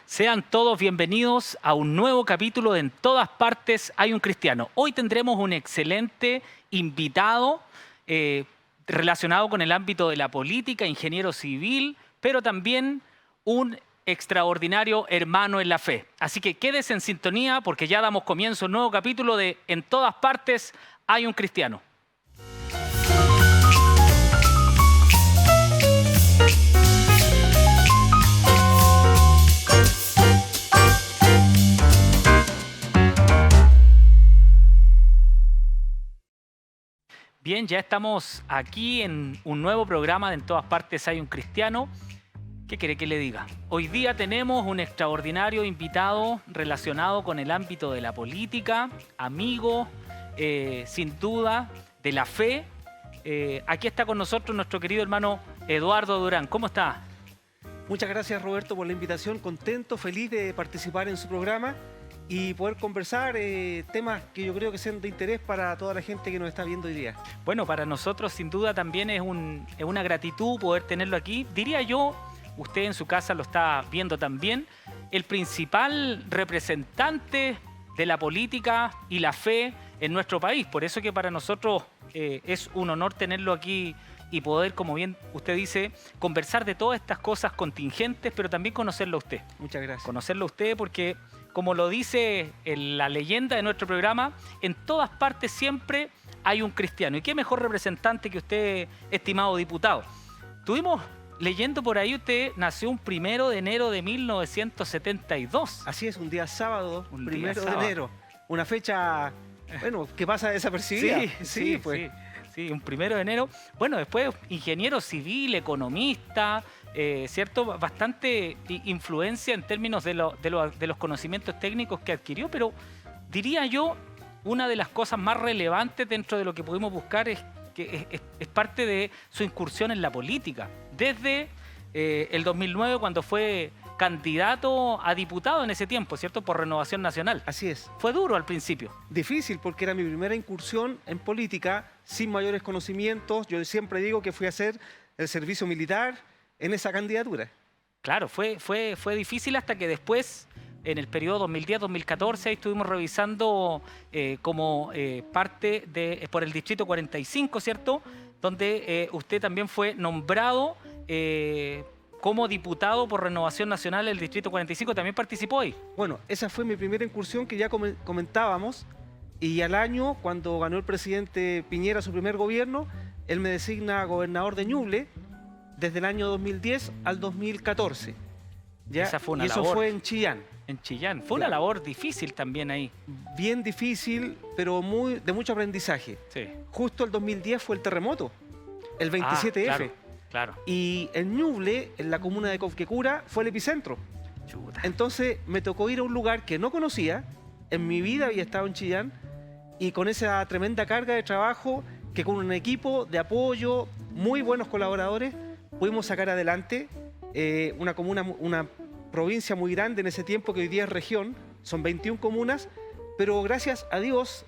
Sean todos bienvenidos a un nuevo capítulo de En todas partes hay un cristiano. Hoy tendremos un excelente invitado relacionado con el ámbito de la política, ingeniero civil, pero también un extraordinario hermano en la fe. Así que quédese en sintonía porque ya damos comienzo a un nuevo capítulo de En todas partes hay un cristiano. Bien, ya estamos aquí en un nuevo programa de En todas partes hay un cristiano. ¿Qué quiere que le diga? Hoy día tenemos un extraordinario invitado relacionado con el ámbito de la política, amigo, sin duda, de la fe. Aquí está con nosotros nuestro querido hermano Eduardo Durán. ¿Cómo está? Muchas gracias, Roberto, por la invitación. Contento, feliz de participar en su programa y poder conversar temas que yo creo que sean de interés para toda la gente que nos está viendo hoy día. Bueno, para nosotros sin duda también es una gratitud poder tenerlo aquí. Diría yo, usted en su casa lo está viendo también, el principal representante de la política y la fe en nuestro país. Por eso que para nosotros es un honor tenerlo aquí y poder, como bien usted dice, conversar de todas estas cosas contingentes, pero también conocerlo a usted. Muchas gracias. Conocerlo a usted porque, como lo dice la leyenda de nuestro programa, en todas partes siempre hay un cristiano. ¿Y qué mejor representante que usted, estimado diputado? Estuvimos leyendo por ahí, usted nació un 1 de enero de 1972. Así es, un día sábado, Un 1 día de sábado. enero. Una fecha, bueno, que pasa desapercibida. Sí, un 1 de enero. Bueno, después ingeniero civil, economista, ¿cierto? Bastante influencia en términos de los conocimientos técnicos que adquirió, pero diría yo, una de las cosas más relevantes dentro de lo que pudimos buscar es que es parte de su incursión en la política. Desde el 2009, cuando fue candidato a diputado en ese tiempo, ¿cierto? Por Renovación Nacional. Así es. Fue duro al principio. Difícil porque era mi primera incursión en política, sin mayores conocimientos. Yo siempre digo que fui a hacer el servicio militar en esa candidatura. Claro, fue difícil hasta que después, en el periodo 2010-2014, ahí estuvimos revisando como parte por el Distrito 45, ¿cierto? Donde usted también fue nombrado como diputado por Renovación Nacional del Distrito 45, también participó ahí. Bueno, esa fue mi primera incursión que ya comentábamos. Y al año, cuando ganó el presidente Piñera su primer gobierno, él me designa gobernador de Ñuble desde el año 2010 al 2014. ¿Ya? Esa fue una y eso labor. fue en Chillán. En Chillán. Fue una labor difícil también ahí. Bien difícil, pero de mucho aprendizaje. Sí. Justo el 2010 fue el terremoto, el 27F. Claro. Y en Ñuble, en la comuna de Cofquecura, fue el epicentro. Chuta. Entonces me tocó ir a un lugar que no conocía, en mi vida había estado en Chillán, y con esa tremenda carga de trabajo, que con un equipo de apoyo, muy buenos colaboradores, pudimos sacar adelante una comuna, una provincia muy grande en ese tiempo, que hoy día es región, son 21 comunas, pero gracias a Dios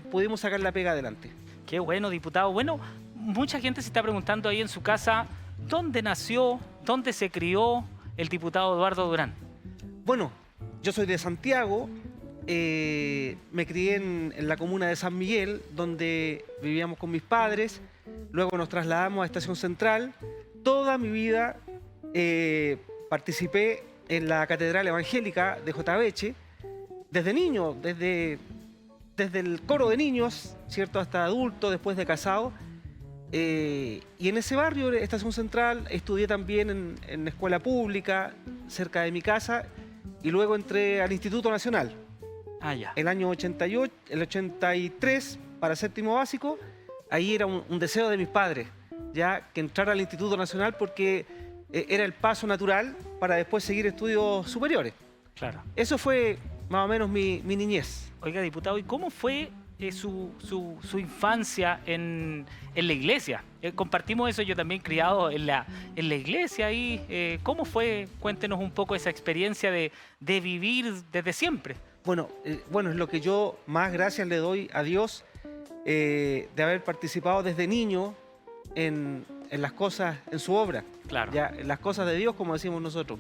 pudimos sacar la pega adelante. Qué bueno, diputado. Bueno, mucha gente se está preguntando ahí en su casa, ¿dónde nació, dónde se crió el diputado Eduardo Durán? Bueno, yo soy de Santiago, me crié en la comuna de San Miguel, donde vivíamos con mis padres, luego nos trasladamos a Estación Central. Toda mi vida participé en la Catedral Evangélica de Jotaveche, desde niño, desde el coro de niños, ¿cierto? Hasta adulto, después de casado. Y en ese barrio, Estación Central, estudié también en escuela pública, cerca de mi casa, y luego entré al Instituto Nacional. Ah, ya. El año 88, el 83, para séptimo básico, ahí era un deseo de mis padres, ya que entrara al Instituto Nacional porque era el paso natural para después seguir estudios superiores. Claro. Eso fue más o menos mi niñez. Oiga, diputado, ¿y cómo fue su infancia en la iglesia? Compartimos eso, yo también criado en la iglesia ahí. ¿Cómo fue? Cuéntenos un poco esa experiencia de vivir desde siempre. Bueno, es lo que yo más gracias le doy a Dios de haber participado desde niño en las cosas, en su obra. Claro. Ya, en las cosas de Dios, como decimos nosotros.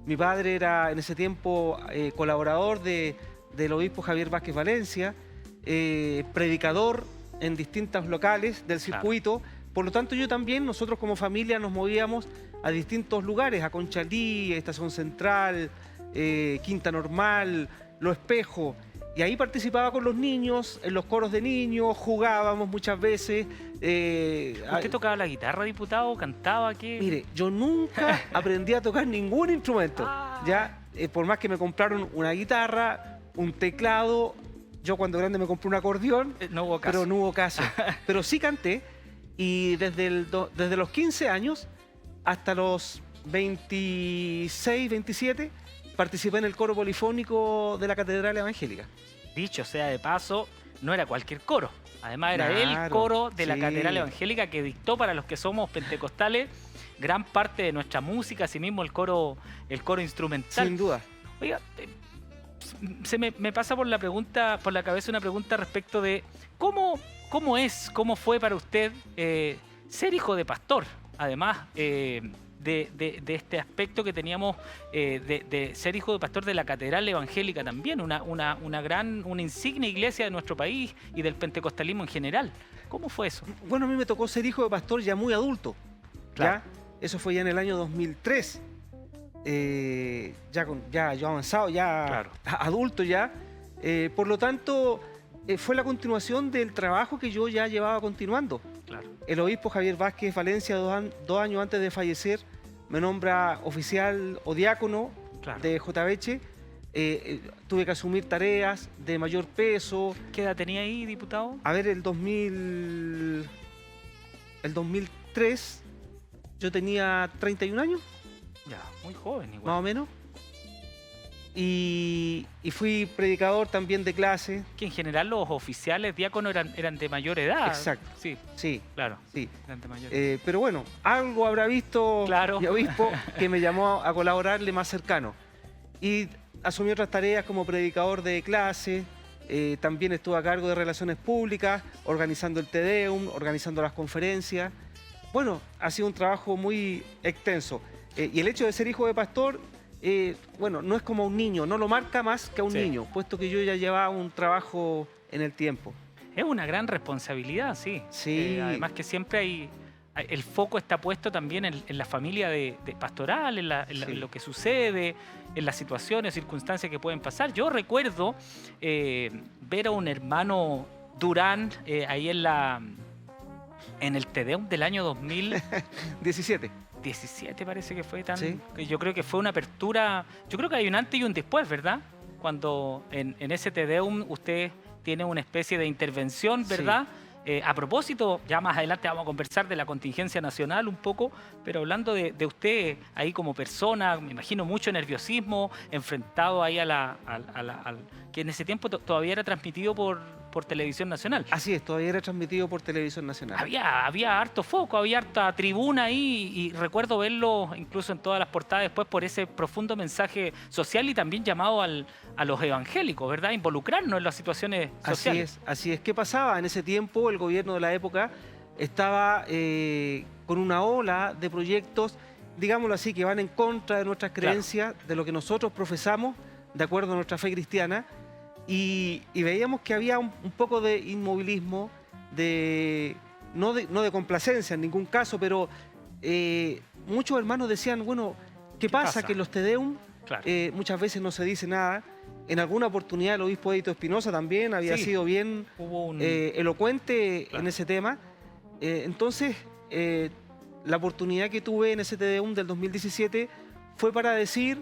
Mi padre era en ese tiempo colaborador del obispo Javier Vázquez Valencia, predicador en distintos locales del circuito. Por lo tanto, nosotros como familia nos movíamos a distintos lugares, a Conchalí, Estación Central, Quinta Normal, Lo Espejo. Y ahí participaba con los niños, en los coros de niños, jugábamos muchas veces. ¿Usted tocaba la guitarra, diputado? ¿Cantaba? ¿Qué? Mire, yo nunca aprendí a tocar ningún instrumento. Ya, por más que me compraron una guitarra, un teclado, yo cuando grande me compré un acordeón, No hubo caso. pero no hubo caso. Pero sí canté, y desde los 15 años hasta los 26, 27, participé en el coro polifónico de la Catedral Evangélica. Dicho sea de paso, no era cualquier coro. Además era el Claro, coro de la sí. Catedral Evangélica que dictó para los que somos pentecostales gran parte de nuestra música, asimismo el coro instrumental. Sin duda. Oiga, me pasa por la cabeza una pregunta respecto de cómo fue para usted ser hijo de pastor. Además, de este aspecto que teníamos de ser hijo de pastor de la Catedral Evangélica también, una insignia iglesia de nuestro país y del pentecostalismo en general. ¿Cómo fue eso? Bueno, a mí me tocó ser hijo de pastor ya muy adulto. Claro. ¿Ya? Eso fue ya en el año 2003. Ya yo avanzado, ya Claro. adulto ya. Por lo tanto, fue la continuación del trabajo que yo ya llevaba continuando. Claro. El obispo Javier Vázquez Valencia, 2 años antes de fallecer, me nombra oficial o diácono Claro. de JBH. Tuve que asumir tareas de mayor peso. ¿Qué edad tenía ahí, diputado? A ver, el 2003 yo tenía 31 años, Ya, muy joven igual. más o menos. Y fui predicador también de clase. Que en general los oficiales diáconos eran de mayor edad. Exacto. Sí, Sí, claro. sí. Eran de mayor Pero bueno, algo habrá visto Claro. mi obispo que me llamó a colaborarle más cercano. Y asumí otras tareas como predicador de clase. También estuve a cargo de relaciones públicas, organizando el Te Deum, organizando las conferencias. Bueno, ha sido un trabajo muy extenso. Y el hecho de ser hijo de pastor, bueno, no es como un niño, no lo marca más que a un Sí. niño, puesto que yo ya llevaba un trabajo en el tiempo. Es una gran responsabilidad, sí. Sí. Además que siempre el foco está puesto también en la familia de pastoral, Sí. en lo que sucede, en las situaciones, circunstancias que pueden pasar. Yo recuerdo ver a un hermano Durán ahí en el Te Deum del año 2017, 17. parece que fue Sí. que yo creo que fue una apertura. Yo creo que hay un antes y un después, ¿verdad? Cuando en ese Te Deum usted tiene una especie de intervención, ¿verdad? A propósito, ya más adelante vamos a conversar de la contingencia nacional un poco, pero hablando de usted ahí como persona, me imagino mucho nerviosismo, enfrentado ahí que en ese tiempo todavía era transmitido por Televisión Nacional. Así es, todavía era transmitido por Televisión Nacional. Había harto foco, había harta tribuna ahí y recuerdo verlo incluso en todas las portadas después por ese profundo mensaje social y también llamado a los evangélicos, ¿verdad? Involucrarnos en las situaciones sociales. Así es. ¿Qué pasaba? En ese tiempo el gobierno de la época estaba con una ola de proyectos, digámoslo así, que van en contra de nuestras creencias, de lo que nosotros profesamos, de acuerdo a nuestra fe cristiana, y veíamos que había un poco de inmovilismo, no de complacencia en ningún caso, pero muchos hermanos decían, bueno, ¿qué pasa? Que en los Te Deum Claro. muchas veces no se dice nada. En alguna oportunidad el obispo Edito Espinosa también había Sí. sido bien Hubo un... elocuente Claro. en ese tema. Entonces, la oportunidad que tuve en ese Te Deum del 2017 fue para decir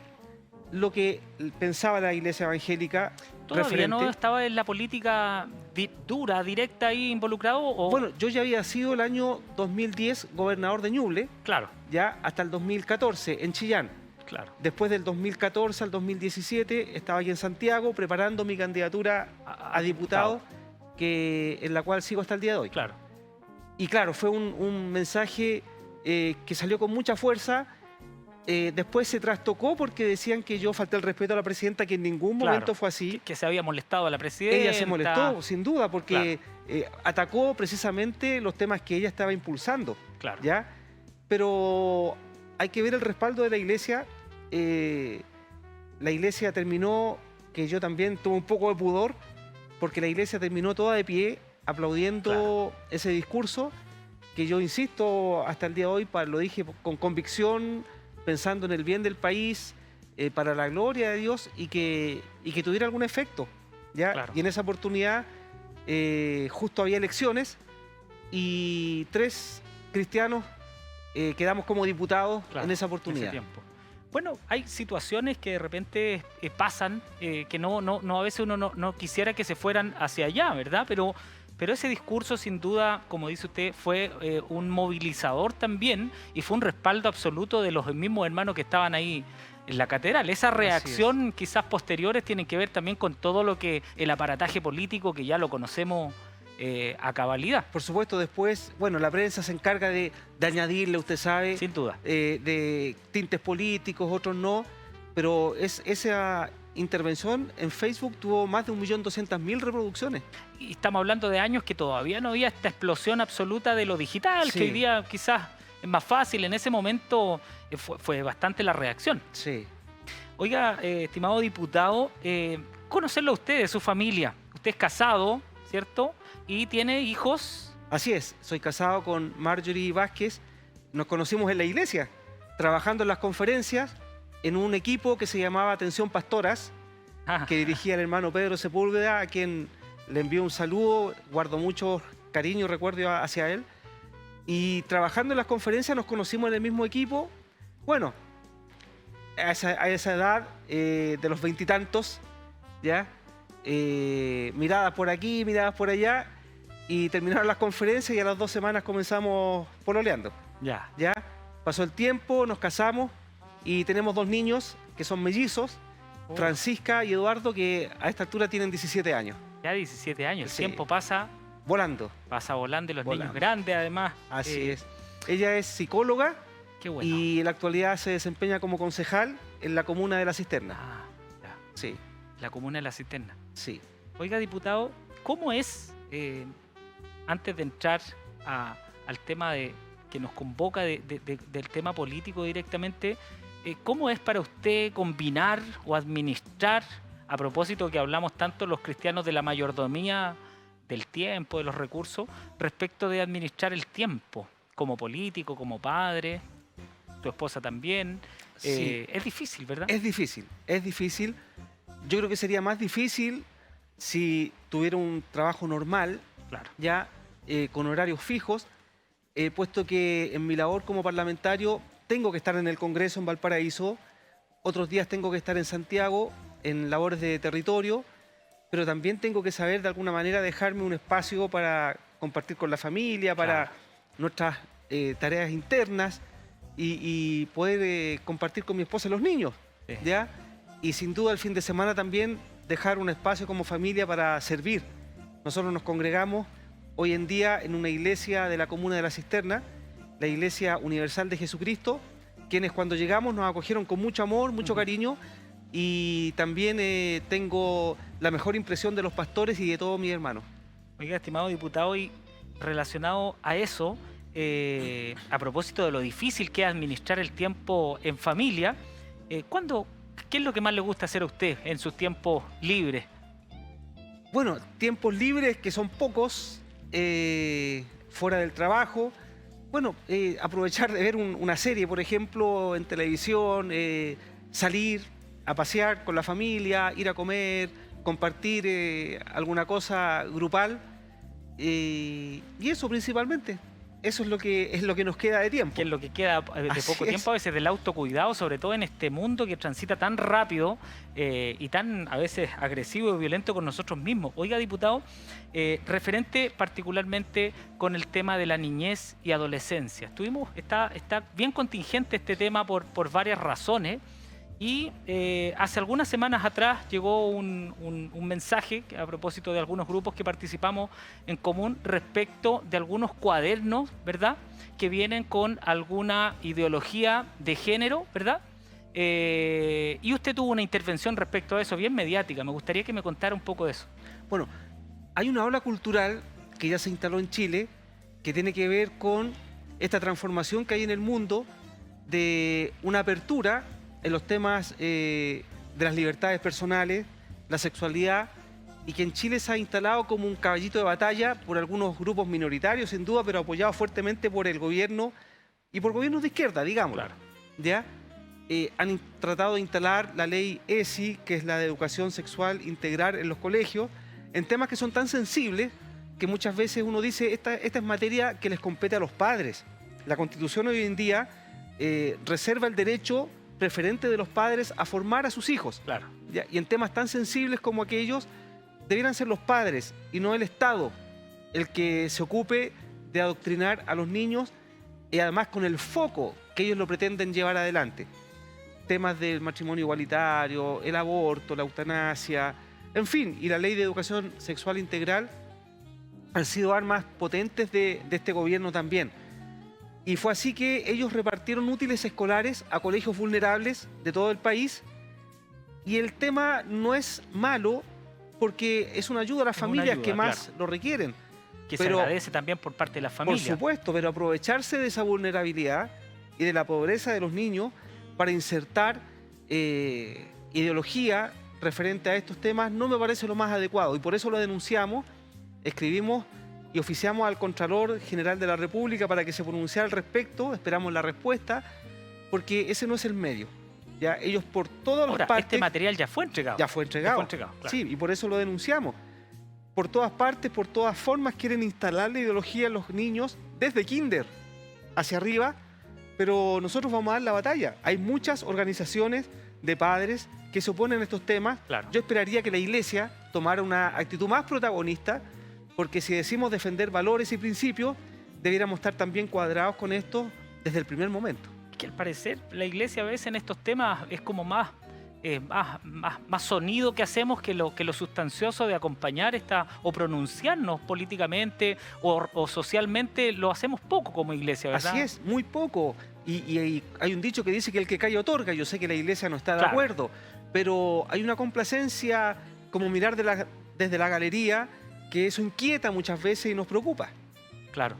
lo que pensaba la Iglesia Evangélica ¿Todavía no referente. estaba en la política dura, directa ahí involucrado? O... Bueno, yo ya había sido el año 2010 gobernador de Ñuble, Claro, ya hasta el 2014 en Chillán. claro. Después del 2014 al 2017 estaba aquí en Santiago preparando mi candidatura a diputado, en la cual sigo hasta el día de hoy. Claro. Y claro, fue un mensaje que salió con mucha fuerza. Después se trastocó porque decían que yo falté el respeto a la presidenta, que en ningún Claro. momento fue así. Que se había molestado a la presidenta. Ella se molestó, sin duda, porque atacó precisamente los temas que ella estaba impulsando. Claro. ¿Ya? Pero hay que ver el respaldo de la Iglesia la iglesia terminó, que yo también tuve un poco de pudor, porque la iglesia terminó toda de pie aplaudiendo ese discurso, que yo insisto hasta el día de hoy, lo dije con convicción, pensando en el bien del país, para la gloria de Dios y que tuviera algún efecto, ¿ya? Claro. Y en esa oportunidad justo había elecciones y 3 cristianos quedamos como diputados Claro, en esa en ese oportunidad. tiempo. Bueno, hay situaciones que de repente pasan, que no a veces uno no quisiera que se fueran hacia allá, ¿verdad? Pero ese discurso, sin duda, como dice usted, fue un movilizador también y fue un respaldo absoluto de los mismos hermanos que estaban ahí en la catedral. Esa reacción, quizás posteriores, tienen que ver también con todo lo que el aparataje político, que ya lo conocemos a cabalidad. Por supuesto, después, bueno, la prensa se encarga de añadirle, usted sabe, Sin duda. de tintes políticos, otros no, pero esa intervención en Facebook tuvo más de 1.200.000 reproducciones. Y estamos hablando de años que todavía no había esta explosión absoluta de lo digital, Sí. que hoy día quizás es más fácil. En ese momento fue bastante la reacción. Sí. Oiga, estimado diputado, conocerlo a usted, de su familia. Usted es casado, ¿cierto? Y tiene hijos. Así es, soy casado con Marjorie Vázquez, nos conocimos en la iglesia, trabajando en las conferencias, en un equipo que se llamaba Atención Pastoras, que dirigía el hermano Pedro Sepúlveda, a quien le envío un saludo, guardo mucho cariño y recuerdo hacia él. Y trabajando en las conferencias nos conocimos en el mismo equipo. Bueno, a esa edad de los 20 y tantos, ¿ya? Miradas por aquí, miradas por allá, y terminaron las conferencias y a las 2 semanas comenzamos pololeando. Ya. ¿Ya? Pasó el tiempo, nos casamos y tenemos 2 niños que son mellizos, Oh. Francisca y Eduardo, que a esta altura tienen 17 años. Ya 17 años. El Sí. tiempo pasa Volando. volando y los Volando. niños grandes además. Así es. Ella es psicóloga Qué bueno. y en la actualidad se desempeña como concejal en la comuna de La Cisterna. Ah, ya. Sí, La comuna de La Cisterna. sí. Oiga, diputado, ¿cómo es, antes de entrar al tema que nos convoca del tema político directamente, cómo es para usted combinar o administrar, a propósito que hablamos tanto los cristianos de la mayordomía del tiempo, de los recursos, respecto de administrar el tiempo, como político, como padre, tu esposa también? Sí. Es difícil, ¿verdad? Es difícil, es difícil. Yo creo que sería más difícil si tuviera un trabajo normal, Claro. ya con horarios fijos, puesto que en mi labor como parlamentario tengo que estar en el Congreso en Valparaíso, otros días tengo que estar en Santiago en labores de territorio, pero también tengo que saber de alguna manera dejarme un espacio para compartir con la familia, para Claro. nuestras tareas internas y poder compartir con mi esposa y los niños, Sí. ¿ya? Y sin duda el fin de semana también dejar un espacio como familia para servir. Nosotros nos congregamos hoy en día en una iglesia de la comuna de La Cisterna, la Iglesia Universal de Jesucristo, quienes cuando llegamos nos acogieron con mucho amor, mucho cariño, y también tengo la mejor impresión de los pastores y de todos mis hermanos. Oiga, estimado diputado, y relacionado a eso, a propósito de lo difícil que es administrar el tiempo en familia, ¿qué es lo que más le gusta hacer a usted en sus tiempos libres? Bueno, tiempos libres que son pocos, fuera del trabajo. Bueno, aprovechar de ver una serie, por ejemplo, en televisión, salir a pasear con la familia, ir a comer, compartir alguna cosa grupal. Y eso principalmente. Eso es lo que nos queda de tiempo. Que es lo que queda de Así poco es. tiempo a veces del autocuidado, sobre todo en este mundo que transita tan rápido y tan a veces agresivo y violento con nosotros mismos. Oiga, diputado, referente particularmente con el tema de la niñez y adolescencia. Está bien contingente este tema por varias razones. Y hace algunas semanas atrás llegó un mensaje a propósito de algunos grupos que participamos en común respecto de algunos cuadernos, ¿verdad?, que vienen con alguna ideología de género, ¿verdad? Y usted tuvo una intervención respecto a eso, bien mediática. Me gustaría que me contara un poco de eso. Bueno, hay una ola cultural que ya se instaló en Chile que tiene que ver con esta transformación que hay en el mundo de una apertura en los temas de las libertades personales, la sexualidad, y que en Chile se ha instalado como un caballito de batalla por algunos grupos minoritarios, sin duda, pero apoyado fuertemente por el gobierno y por gobiernos de izquierda, digamos. Claro. ¿Ya? Han tratado de instalar la ley ESI, que es la de educación sexual integral en los colegios, en temas que son tan sensibles que muchas veces uno dice, esta es materia que les compete a los padres. La Constitución hoy en día reserva el derecho preferente de los padres a formar a sus hijos. Claro. ¿Ya? Y en temas tan sensibles como aquellos, debieran ser los padres y no el Estado el que se ocupe de adoctrinar a los niños, y además con el foco que ellos lo pretenden llevar adelante. Temas del matrimonio igualitario, el aborto, la eutanasia, en fin, y la ley de educación sexual integral han sido armas potentes de este gobierno también. Y fue así que ellos repartieron útiles escolares a colegios vulnerables de todo el país, y el tema no es malo porque es una ayuda a las familias que más lo requieren. Que se agradece también por parte de las familias. Por supuesto, pero aprovecharse de esa vulnerabilidad y de la pobreza de los niños para insertar ideología referente a estos temas no me parece lo más adecuado, y por eso lo denunciamos, escribimos y oficiamos al Contralor General de la República para que se pronunciara al respecto, esperamos la respuesta, porque ese no es el medio. Ya ellos por todas las partes... Este material ya fue entregado. Ya fue entregado. Claro. Sí, y por eso lo denunciamos. Por todas partes, por todas formas quieren instalar la ideología en los niños desde kinder hacia arriba, pero nosotros vamos a dar la batalla. Hay muchas organizaciones de padres que se oponen a estos temas. Claro. Yo esperaría que la Iglesia tomara una actitud más protagonista, porque si decimos defender valores y principios, debiéramos estar también cuadrados con esto desde el primer momento. Que al parecer la Iglesia a veces en estos temas es como más sonido que hacemos que lo sustancioso de acompañar o pronunciarnos políticamente o socialmente, lo hacemos poco como Iglesia, ¿verdad? Así es, muy poco. Y hay un dicho que dice que el que calla otorga. Yo sé que la Iglesia no está de acuerdo, pero hay una complacencia como mirar desde la galería, que eso inquieta muchas veces y nos preocupa. Claro.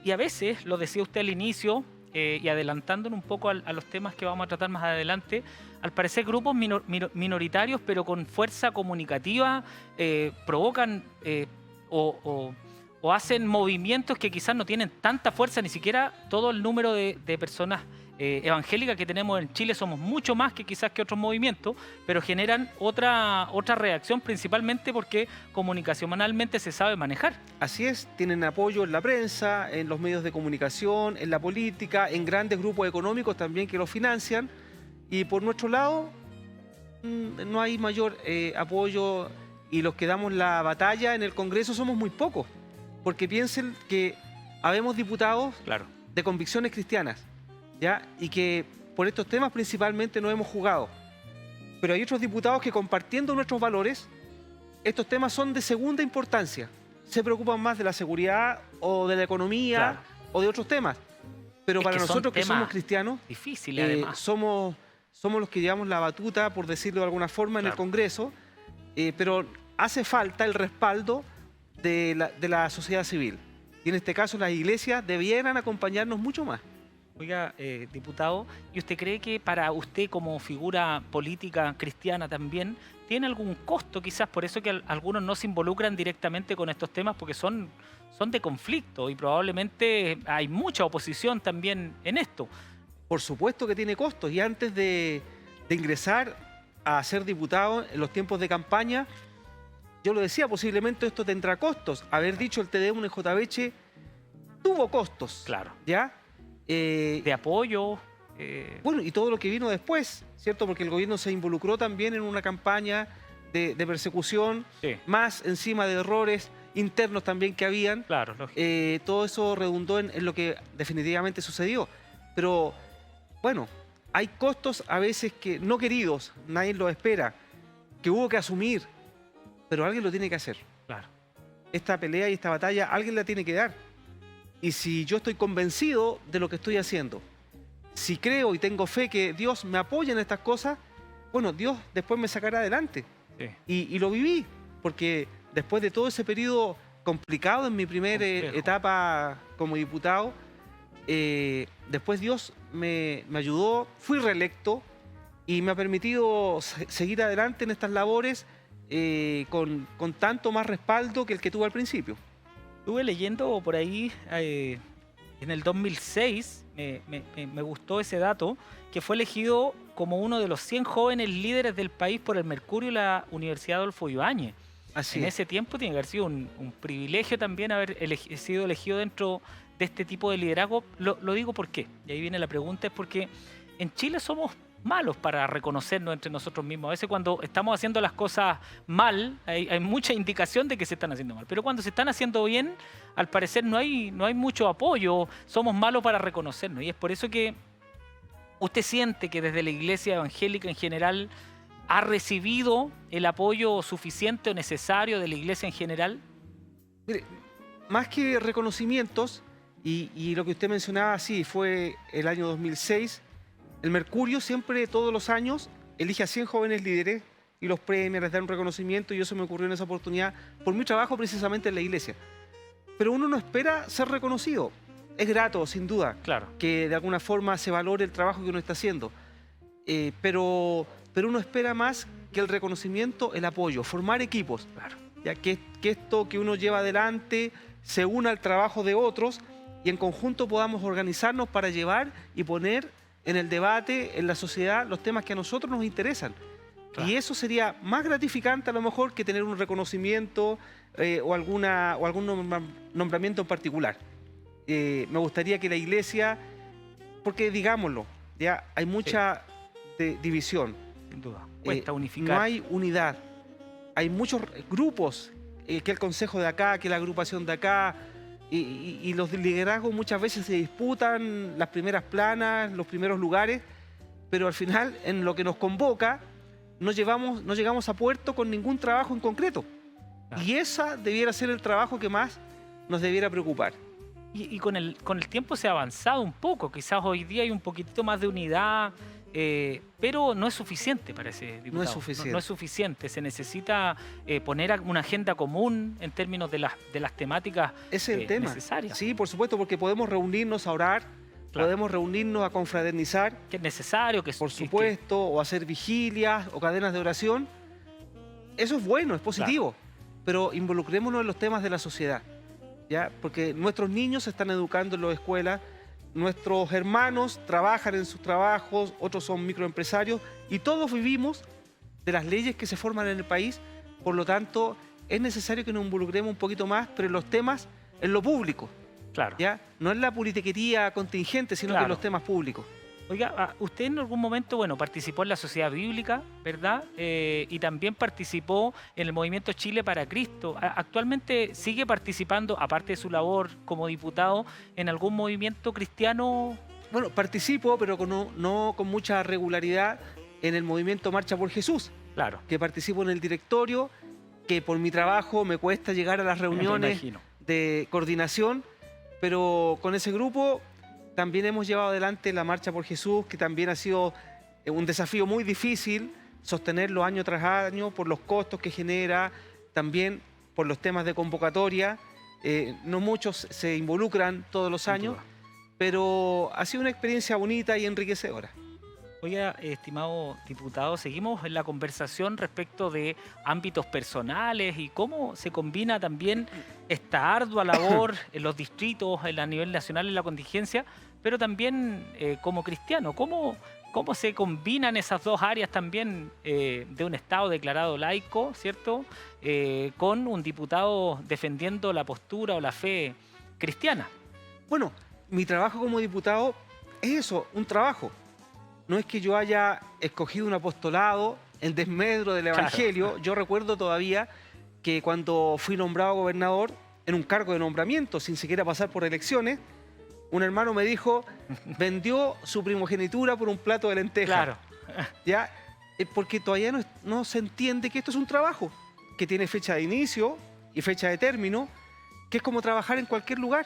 Y a veces, lo decía usted al inicio, y adelantándonos un poco a los temas que vamos a tratar más adelante, al parecer grupos minoritarios pero con fuerza comunicativa provocan o hacen movimientos que quizás no tienen tanta fuerza, ni siquiera todo el número de personas evangélicas que tenemos en Chile somos mucho más que quizás que otros movimientos, pero generan otra reacción, principalmente porque comunicacionalmente se sabe manejar. Así es, tienen apoyo en la prensa, en los medios de comunicación, en la política, en grandes grupos económicos también que los financian, y por nuestro lado no hay mayor apoyo, y los que damos la batalla en el Congreso somos muy pocos, porque piensen que habemos diputados de convicciones cristianas, ¿ya? Y que por estos temas principalmente no hemos jugado. Pero hay otros diputados que, compartiendo nuestros valores, estos temas son de segunda importancia. Se preocupan más de la seguridad o de la economía o de otros temas. Pero para nosotros que somos cristianos, somos los que llevamos la batuta, por decirlo de alguna forma, en el Congreso, pero hace falta el respaldo de la sociedad civil. Y en este caso las iglesias debieran acompañarnos mucho más. Oiga, diputado, ¿y usted cree que para usted como figura política cristiana también tiene algún costo? Quizás por eso que algunos no se involucran directamente con estos temas, porque son de conflicto y probablemente hay mucha oposición también en esto. Por supuesto que tiene costos, y antes de ingresar a ser diputado en los tiempos de campaña, yo lo decía, posiblemente esto tendrá costos. Haber dicho el Te Deum en Jotaveche tuvo costos. Claro. ¿Ya? De apoyo. Bueno, y todo lo que vino después, ¿cierto? Porque el gobierno se involucró también en una campaña de persecución, más encima de errores internos también que habían. Claro, todo eso redundó en lo que definitivamente sucedió. Pero, bueno, hay costos a veces que no queridos, nadie los espera, que hubo que asumir, pero alguien lo tiene que hacer. Claro. Esta pelea y esta batalla alguien la tiene que dar. Y si yo estoy convencido de lo que estoy haciendo, si creo y tengo fe que Dios me apoya en estas cosas, bueno, Dios después me sacará adelante. Y lo viví, porque después de todo ese periodo complicado en mi primera etapa como diputado, después Dios me ayudó, fui reelecto, y me ha permitido seguir adelante en estas labores con tanto más respaldo que el que tuve al principio. Estuve leyendo por ahí en el 2006, me gustó ese dato, que fue elegido como uno de los 100 jóvenes líderes del país por el Mercurio y la Universidad Adolfo Ibáñez. Así En es. ese tiempo tiene que haber sido un privilegio también haber sido elegido dentro de este tipo de liderazgo. Lo digo por qué, y ahí viene la pregunta, es porque en Chile somos malos para reconocernos entre nosotros mismos. A veces cuando estamos haciendo las cosas mal, hay mucha indicación de que se están haciendo mal. Pero cuando se están haciendo bien, al parecer no hay mucho apoyo, somos malos para reconocernos. Y es por eso que usted siente que desde la iglesia evangélica en general ha recibido el apoyo suficiente o necesario de la iglesia en general. Mire, más que reconocimientos, y lo que usted mencionaba, sí, fue el año 2006, el Mercurio siempre, todos los años, elige a 100 jóvenes líderes y los premia, les da un reconocimiento, y eso me ocurrió en esa oportunidad por mi trabajo precisamente en la iglesia. Pero uno no espera ser reconocido. Es grato, sin duda, Claro. que de alguna forma se valore el trabajo que uno está haciendo. Pero uno espera más que el reconocimiento, el apoyo, formar equipos. Claro. Ya que esto que uno lleva adelante se una al trabajo de otros y en conjunto podamos organizarnos para llevar y poner en el debate, en la sociedad, los temas que a nosotros nos interesan. Claro. Y eso sería más gratificante a lo mejor que tener un reconocimiento o algún nombramiento en particular. Me gustaría que la iglesia, porque digámoslo, ya hay mucha división. Sin duda. Cuesta unificar. No hay unidad. Hay muchos grupos, que el consejo de acá, que la agrupación de acá, y los liderazgos muchas veces se disputan las primeras planas, los primeros lugares, pero al final en lo que nos convoca no llegamos a puerto con ningún trabajo en concreto. Claro. Y esa debiera ser el trabajo que más nos debiera preocupar. Y con el tiempo se ha avanzado un poco. Quizás hoy día hay un poquitito más de unidad, pero no es suficiente, parece, diputado. No es suficiente. No es suficiente. Se necesita poner una agenda común en términos de las temáticas Ese es el tema. necesarias. Sí, por supuesto, porque podemos reunirnos a orar, Claro. podemos reunirnos a confraternizar, Que es necesario, que por que- supuesto, o hacer vigilias o cadenas de oración. Eso es bueno, es positivo, pero involucrémonos en los temas de la sociedad, ¿ya? Porque nuestros niños se están educando en las escuelas, nuestros hermanos trabajan en sus trabajos, otros son microempresarios, y todos vivimos de las leyes que se forman en el país. Por lo tanto, es necesario que nos involucremos un poquito más, pero en los temas, en lo público, Claro. ¿ya? No en la politiquería contingente, sino que Claro. en los temas públicos. Oiga, usted en algún momento, bueno, participó en la Sociedad Bíblica, ¿verdad? Y también participó en el Movimiento Chile para Cristo. ¿Actualmente sigue participando, aparte de su labor como diputado, en algún movimiento cristiano? Bueno, participo, pero no con mucha regularidad en el movimiento Marcha por Jesús, Claro. que participo en el directorio, que por mi trabajo me cuesta llegar a las Me reuniones imagino. de coordinación, pero con ese grupo también hemos llevado adelante la Marcha por Jesús, que también ha sido un desafío muy difícil sostenerlo año tras año por los costos que genera, también por los temas de convocatoria. No muchos se involucran todos los Sin años, duda. pero ha sido una experiencia bonita y enriquecedora. Oiga, estimado diputado, seguimos en la conversación respecto de ámbitos personales y cómo se combina también esta ardua labor en los distritos, a nivel nacional, en la contingencia, pero también como cristiano. ¿Cómo se combinan esas dos áreas también de un Estado declarado laico, ¿cierto? Con un diputado defendiendo la postura o la fe cristiana. Bueno, mi trabajo como diputado es eso, un trabajo. No es que yo haya escogido un apostolado en desmedro del Claro. Evangelio. Yo recuerdo todavía que cuando fui nombrado gobernador, en un cargo de nombramiento, sin siquiera pasar por elecciones, un hermano me dijo, vendió su primogenitura por un plato de lentejas. Claro. ¿Ya? Porque todavía no se entiende que esto es un trabajo, que tiene fecha de inicio y fecha de término, que es como trabajar en cualquier lugar.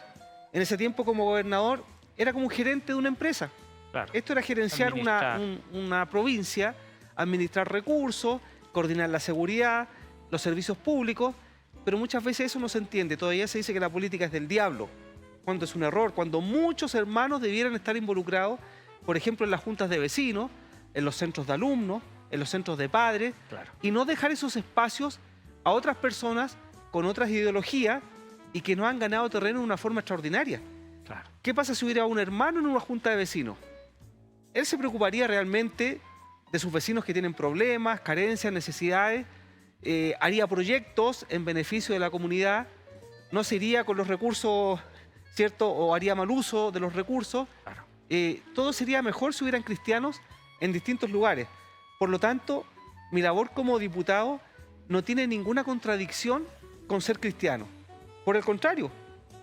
En ese tiempo como gobernador era como un gerente de una empresa. Claro. Esto era gerenciar Administrar. una provincia, administrar recursos, coordinar la seguridad, los servicios públicos, pero muchas veces eso no se entiende. Todavía se dice que la política es del diablo, cuando es un error, cuando muchos hermanos debieran estar involucrados, por ejemplo, en las juntas de vecinos, en los centros de alumnos, en los centros de padres, Claro. y no dejar esos espacios a otras personas con otras ideologías y que no han ganado terreno de una forma extraordinaria. Claro. ¿Qué pasa si hubiera un hermano en una junta de vecinos? Él se preocuparía realmente de sus vecinos que tienen problemas, carencias, necesidades, haría proyectos en beneficio de la comunidad, no se iría con los recursos, ¿cierto? O haría mal uso de los recursos. Claro. Todo sería mejor si hubieran cristianos en distintos lugares. Por lo tanto, mi labor como diputado no tiene ninguna contradicción con ser cristiano. Por el contrario,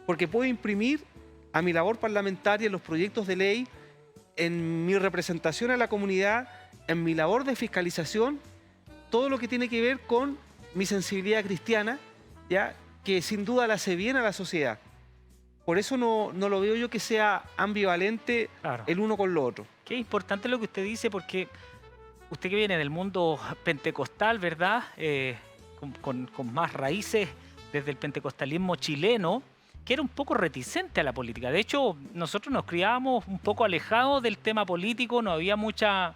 porque puedo imprimir a mi labor parlamentaria en los proyectos de ley, en mi representación a la comunidad, en mi labor de fiscalización, todo lo que tiene que ver con mi sensibilidad cristiana, ¿ya? Que sin duda la hace bien a la sociedad. Por eso no lo veo yo que sea ambivalente Claro. el uno con lo otro. Qué importante lo que usted dice, porque usted que viene del mundo pentecostal, ¿verdad? Con más raíces desde el pentecostalismo chileno, que era un poco reticente a la política. De hecho, nosotros nos criábamos un poco alejados del tema político, no había mucha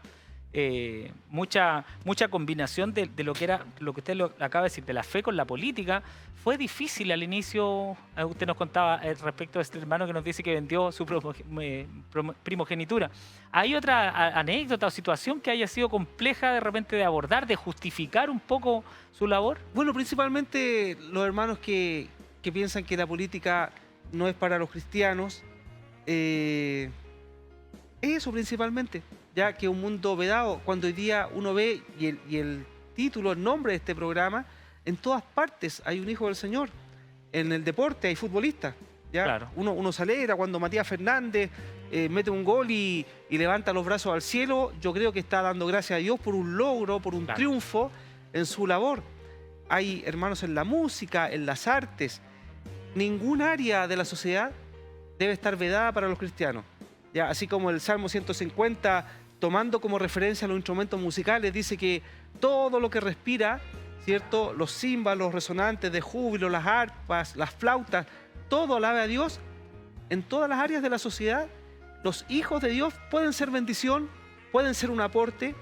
combinación de lo que era, lo que usted acaba de decir, de la fe con la política. Fue difícil al inicio. Usted nos contaba respecto a este hermano que nos dice que vendió su primogenitura. ¿Hay otra anécdota o situación que haya sido compleja de repente de abordar, de justificar un poco su labor? Bueno, principalmente los hermanos que piensan que la política no es para los cristianos. Eso principalmente, ya que un mundo vedado, cuando hoy día uno ve, y el título, el nombre de este programa, en todas partes hay un hijo del Señor. En el deporte hay futbolistas. ¿Ya? Claro. Uno se alegra cuando Matías Fernández mete un gol y levanta los brazos al cielo. Yo creo que está dando gracias a Dios por un logro, por un Claro. triunfo en su labor. Hay hermanos en la música, en las artes. Ningún área de la sociedad debe estar vedada para los cristianos. ¿Ya? Así como el Salmo 150, tomando como referencia los instrumentos musicales, dice que todo lo que respira, ¿cierto? Los címbalos, los resonantes de júbilo, las arpas, las flautas, todo alabe a Dios. En todas las áreas de la sociedad, los hijos de Dios pueden ser bendición, pueden ser un aporte,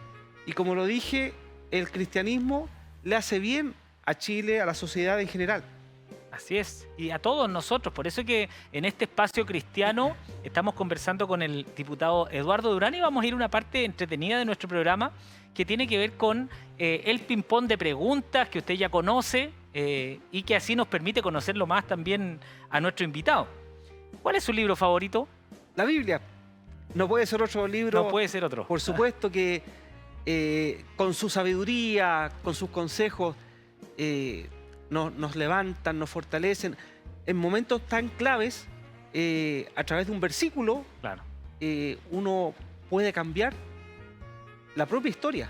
y como lo dije, el cristianismo le hace bien a Chile, a la sociedad en general. Así es, y a todos nosotros. Por eso que en este espacio cristiano estamos conversando con el diputado Eduardo Durán y vamos a ir a una parte entretenida de nuestro programa que tiene que ver con el ping-pong de preguntas que usted ya conoce y que así nos permite conocerlo más también a nuestro invitado. ¿Cuál es su libro favorito? La Biblia. No puede ser otro libro. No puede ser otro. Por supuesto que con su sabiduría, con sus consejos, nos levantan, nos fortalecen. En momentos tan claves, a través de un versículo, Claro. uno puede cambiar la propia historia.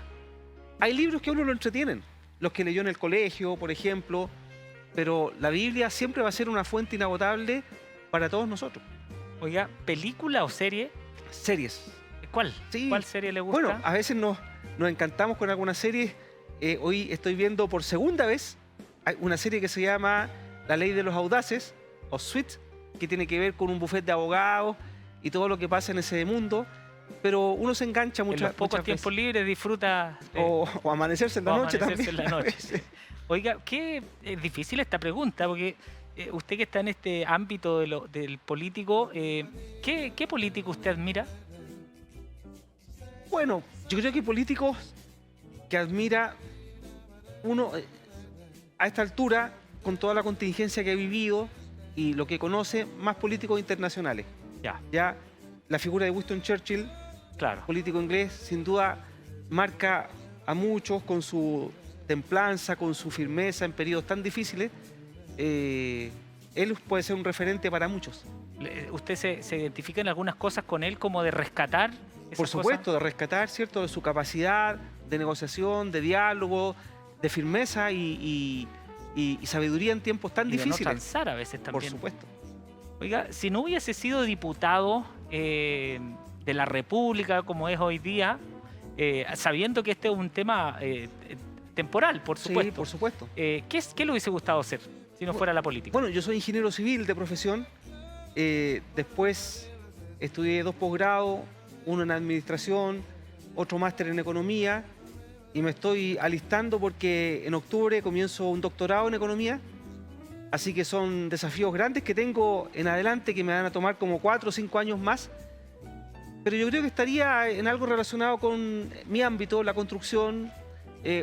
Hay libros que a uno lo entretienen, los que leyó en el colegio, por ejemplo, pero la Biblia siempre va a ser una fuente inagotable para todos nosotros. Oiga, ¿película o serie? Series. ¿Cuál? Sí. ¿Cuál serie le gusta? Bueno, a veces nos encantamos con algunas series. Hoy estoy viendo por segunda vez una serie que se llama La Ley de los Audaces, o Suits, que tiene que ver con un bufete de abogados y todo lo que pasa en ese mundo. Pero uno se engancha en los muchas pocos veces. tiempos libres disfruta... O amanecerse en la o noche amanecerse también. en la noche. Oiga, qué difícil esta pregunta, porque usted que está en este ámbito del político, ¿qué político usted admira? Bueno, yo creo que políticos que admira uno a esta altura, con toda la contingencia que ha vivido y lo que conoce, más políticos internacionales. Ya, Ya la figura de Winston Churchill, claro. político inglés, sin duda marca a muchos con su templanza, con su firmeza en periodos tan difíciles. Él puede ser un referente para muchos. ¿Usted se identifica en algunas cosas con él como de rescatar esas Por supuesto, de rescatar, ¿cierto?, de su capacidad de negociación, de diálogo, de firmeza y sabiduría en tiempos tan cosas? Y de no difíciles. transar a veces Por también. supuesto. Oiga, si no hubiese sido diputado de la República como es hoy día, sabiendo que este es un tema temporal, por supuesto, Sí, por supuesto. ¿qué le hubiese gustado hacer si no fuera la política? Bueno, yo soy ingeniero civil de profesión. Después estudié 2 posgrados, uno en administración, otro máster en economía y me estoy alistando porque en octubre comienzo un doctorado en economía. Así que son desafíos grandes que tengo en adelante que me van a tomar como 4 o 5 años más. Pero yo creo que estaría en algo relacionado con mi ámbito, la construcción,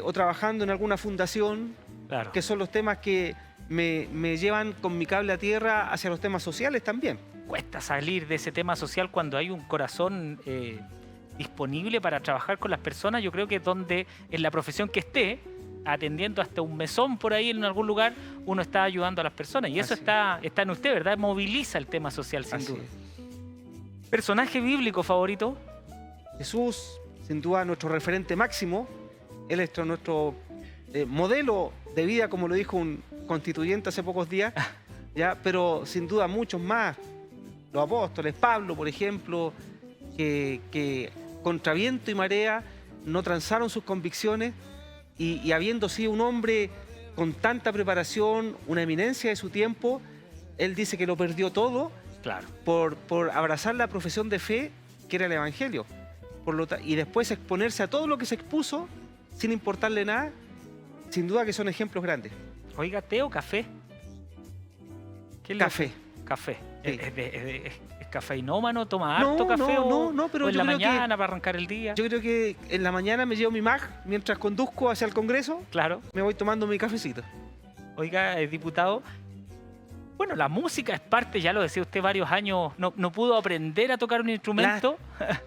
o trabajando en alguna fundación, Claro. que son los temas que me llevan con mi cable a tierra hacia los temas sociales también. Cuesta salir de ese tema social cuando hay un corazón disponible para trabajar con las personas. Yo creo que donde en la profesión que esté, atendiendo hasta un mesón por ahí en algún lugar, uno está ayudando a las personas. Y eso Así está en usted, ¿verdad? Moviliza el tema social, sin Así duda. es. ¿Personaje bíblico favorito? Jesús, sin duda, nuestro referente máximo. Él es nuestro modelo de vida, como lo dijo un constituyente hace pocos días, ¿ya? Pero sin duda muchos más. Los apóstoles, Pablo, por ejemplo, que contra viento y marea no transaron sus convicciones y habiendo sido un hombre con tanta preparación, una eminencia de su tiempo, él dice que lo perdió todo Claro. por abrazar la profesión de fe que era el Evangelio. Y después exponerse a todo lo que se expuso sin importarle nada, sin duda que son ejemplos grandes. Oiga, ¿té o café? ¿Qué le- Café. Café. Sí. ¿Es cafeinómano? ¿Toma No, harto café no, pero o en yo la creo que- mañana para arrancar el día? Yo creo que en la mañana me llevo mi mag mientras conduzco hacia el Congreso, Claro. me voy tomando mi cafecito. Oiga, diputado, bueno, la música es parte, ya lo decía usted, varios años, no pudo aprender a tocar un instrumento.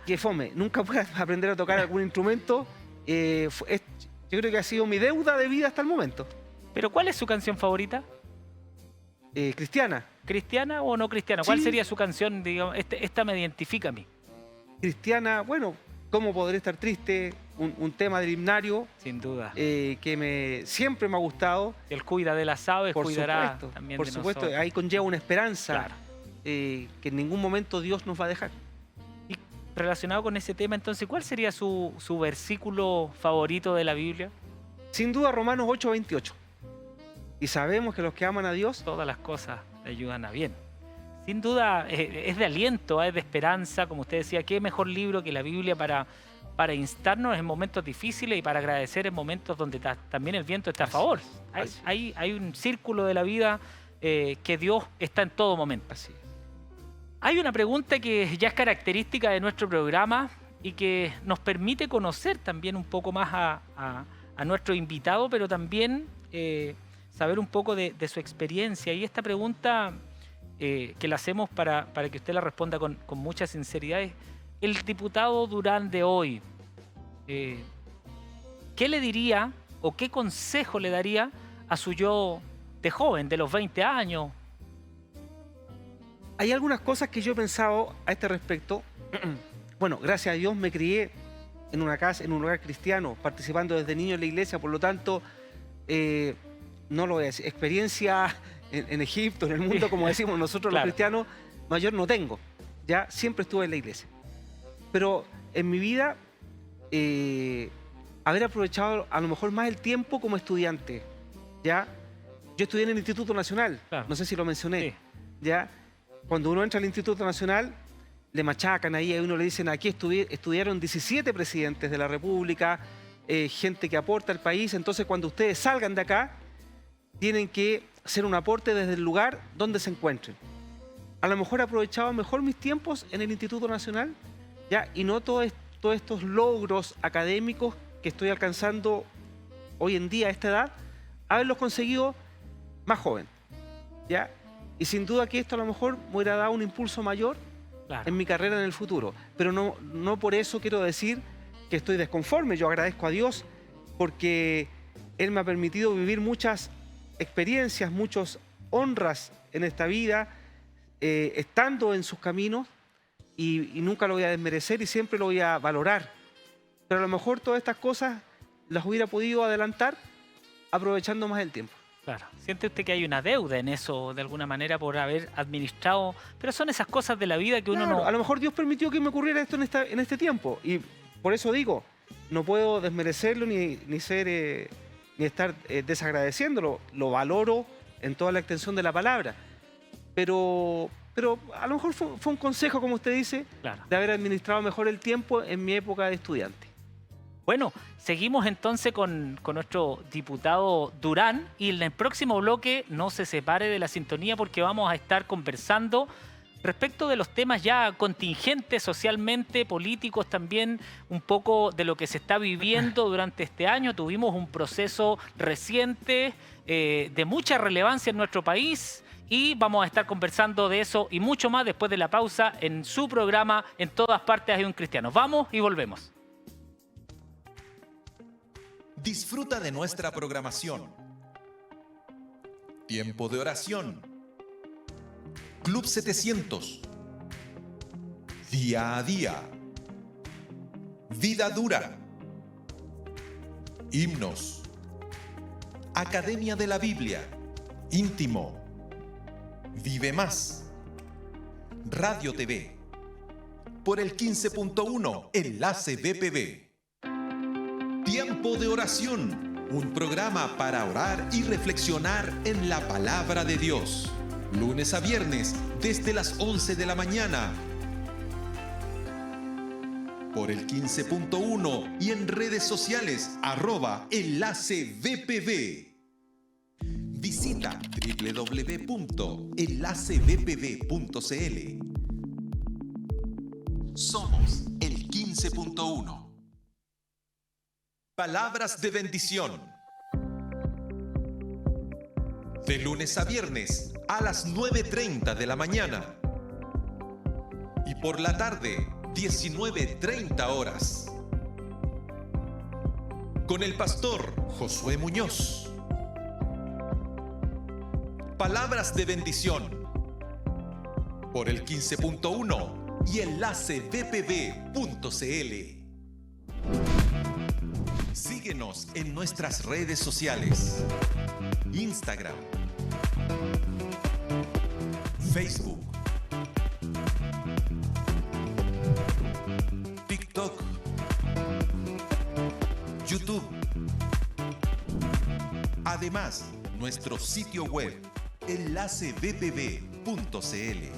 Que fome, nunca pude aprender a tocar algún instrumento. Yo creo que ha sido mi deuda de vida hasta el momento. Pero ¿cuál es su canción favorita? Cristiana. ¿Cristiana o no cristiana? ¿Cuál Sí. sería su canción, digamos, esta me identifica a mí? Cristiana, bueno, ¿cómo podré estar triste? Un tema del himnario Sin duda. que siempre me ha gustado. Él cuida de las aves, Por cuidará supuesto, también por de supuesto, nosotros. ahí conlleva una esperanza Claro. que en ningún momento Dios nos va a dejar. Y relacionado con ese tema, entonces, ¿cuál sería su versículo favorito de la Biblia? Sin duda Romanos 8:28. Y sabemos que los que aman a Dios, Todas las cosas le ayudan a bien. Sin duda es de aliento, es de esperanza, como usted decía, qué mejor libro que la Biblia para instarnos en momentos difíciles y para agradecer en momentos donde también el viento está a Así favor. es, Hay un círculo de la vida que Dios está en todo momento. así es. Hay una pregunta que ya es característica de nuestro programa y que nos permite conocer también un poco más a nuestro invitado, pero también saber un poco de su experiencia. Y esta pregunta que la hacemos para que usted la responda con mucha sinceridad es: el diputado Durán de hoy, ¿qué le diría o qué consejo le daría a su yo de joven, de los 20 años? Hay algunas cosas que yo he pensado a este respecto. Bueno, gracias a Dios me crié en una casa, en un lugar cristiano, participando desde niño en la iglesia, por lo tanto, no lo voy a decir, experiencia en Egipto, en el mundo, como decimos nosotros Claro. los cristianos, mayor no tengo. Ya siempre estuve en la iglesia. Pero en mi vida, haber aprovechado a lo mejor más el tiempo como estudiante. ¿Ya? Yo estudié en el Instituto Nacional, Claro. no sé si lo mencioné. Sí. ¿Ya? Cuando uno entra al Instituto Nacional, le machacan ahí, a uno le dicen, aquí estudiaron 17 presidentes de la República, gente que aporta al país, entonces cuando ustedes salgan de acá, tienen que hacer un aporte desde el lugar donde se encuentren. A lo mejor he aprovechado mejor mis tiempos en el Instituto Nacional, ¿ya? Y no todos estos logros académicos que estoy alcanzando hoy en día a esta edad, haberlos conseguido más joven, ¿ya? Y sin duda que esto a lo mejor me hubiera dado un impulso mayor Claro. en mi carrera en el futuro. Pero no por eso quiero decir que estoy desconforme. Yo agradezco a Dios porque Él me ha permitido vivir muchas experiencias, muchas honras en esta vida, estando en sus caminos y nunca lo voy a desmerecer y siempre lo voy a valorar. Pero a lo mejor todas estas cosas las hubiera podido adelantar aprovechando más el tiempo. Claro. ¿Siente usted que hay una deuda en eso, de alguna manera, por haber administrado? Pero son esas cosas de la vida que uno Claro, no... a lo mejor Dios permitió que me ocurriera esto en este tiempo. Y por eso digo, no puedo desmerecerlo ni ser ni estar desagradeciéndolo. Lo valoro en toda la extensión de la palabra. Pero a lo mejor fue un consejo, como usted dice, Claro. de haber administrado mejor el tiempo en mi época de estudiante. Bueno, seguimos entonces con nuestro diputado Durán y en el próximo bloque no se separe de la sintonía porque vamos a estar conversando respecto de los temas ya contingentes socialmente, políticos también, un poco de lo que se está viviendo durante este año. Tuvimos un proceso reciente de mucha relevancia en nuestro país y vamos a estar conversando de eso y mucho más después de la pausa en su programa En todas partes hay un cristiano. Vamos y volvemos. Disfruta de nuestra programación. Tiempo de oración. Club 700. Día a día. Vida dura. Himnos. Academia de la Biblia. Íntimo. Vive más. Radio TV. Por el 15.1 Enlace BPB. Tiempo de oración, un programa para orar y reflexionar en la palabra de Dios. Lunes a viernes, desde las 11 de la mañana. Por el 15.1 y en redes sociales, @Enlace BPB. Visita www.enlacebpb.cl. Somos el 15.1. Palabras de bendición. De lunes a viernes a las 9:30 de la mañana. Y por la tarde, 19:30 horas. Con el pastor Josué Muñoz. Palabras de bendición. Por el 15.1 y enlacebpb.cl. Síguenos en nuestras redes sociales. Instagram, Facebook, TikTok, YouTube. Además, nuestro sitio web, enlacebpb.cl.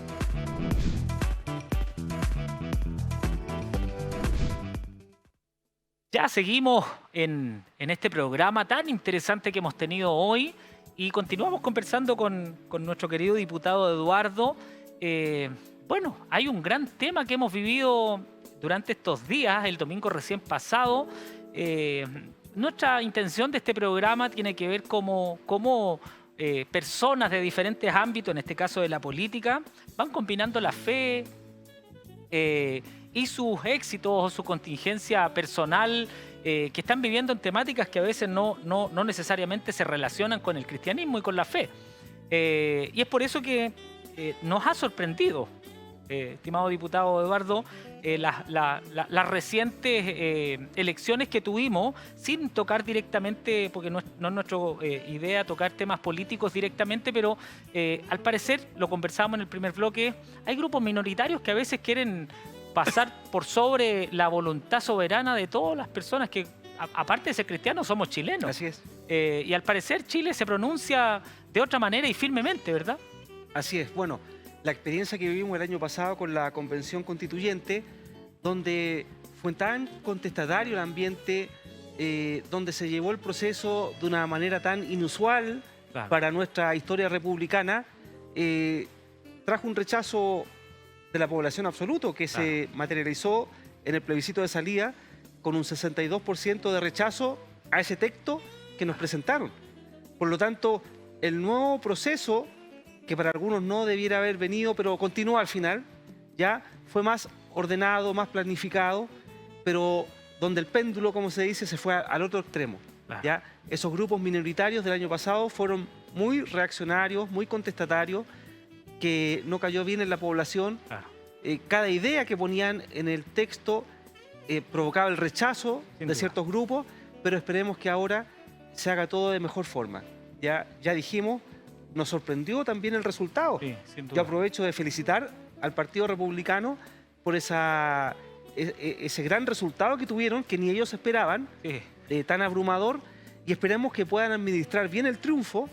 Ya seguimos en este programa tan interesante que hemos tenido hoy y continuamos conversando con nuestro querido diputado Eduardo. Bueno, hay un gran tema que hemos vivido durante estos días, el domingo recién pasado. Nuestra intención de este programa tiene que ver cómo personas de diferentes ámbitos, en este caso de la política, van combinando la fe, y sus éxitos o su contingencia personal que están viviendo en temáticas que a veces no necesariamente se relacionan con el cristianismo y con la fe. Y es por eso que nos ha sorprendido, estimado diputado Eduardo, las recientes elecciones que tuvimos, sin tocar directamente, porque no es nuestra idea tocar temas políticos directamente, pero al parecer, lo conversábamos en el primer bloque, hay grupos minoritarios que a veces quieren pasar por sobre la voluntad soberana de todas las personas que, aparte de ser cristianos, somos chilenos. Así es. Y al parecer Chile se pronuncia de otra manera y firmemente, ¿verdad? Así es. Bueno, la experiencia que vivimos el año pasado con la Convención Constituyente, donde fue tan contestatario el ambiente, donde se llevó el proceso de una manera tan inusual para nuestra historia republicana, trajo un rechazo de la población absoluto que se materializó en el plebiscito de salida con un 62% de rechazo a ese texto que nos presentaron. Por lo tanto, el nuevo proceso, que para algunos no debiera haber venido, pero continuó al final, ya fue más ordenado, más planificado, pero donde el péndulo, como se dice, se fue al otro extremo. ¿Ya? Esos grupos minoritarios del año pasado fueron muy reaccionarios, muy contestatarios, que no cayó bien en la población. Cada idea que ponían en el texto provocaba el rechazo de ciertos grupos, pero esperemos que ahora se haga todo de mejor forma. Ya dijimos, nos sorprendió también el resultado. Sí, sin duda. Yo aprovecho de felicitar al Partido Republicano por ese gran resultado que tuvieron, que ni ellos esperaban, tan abrumador, y esperemos que puedan administrar bien el triunfo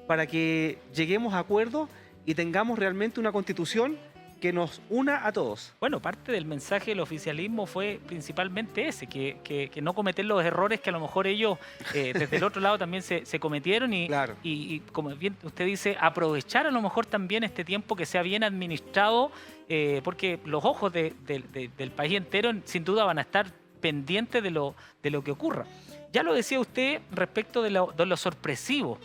para que lleguemos a acuerdos y tengamos realmente una constitución que nos una a todos. Bueno, parte del mensaje del oficialismo fue principalmente ese, que no cometer los errores que a lo mejor ellos desde el otro lado también se cometieron Claro. y como bien usted dice, aprovechar a lo mejor también este tiempo que sea bien administrado, porque los ojos del país entero sin duda van a estar pendientes de lo que ocurra. Ya lo decía usted respecto de lo sorpresivo.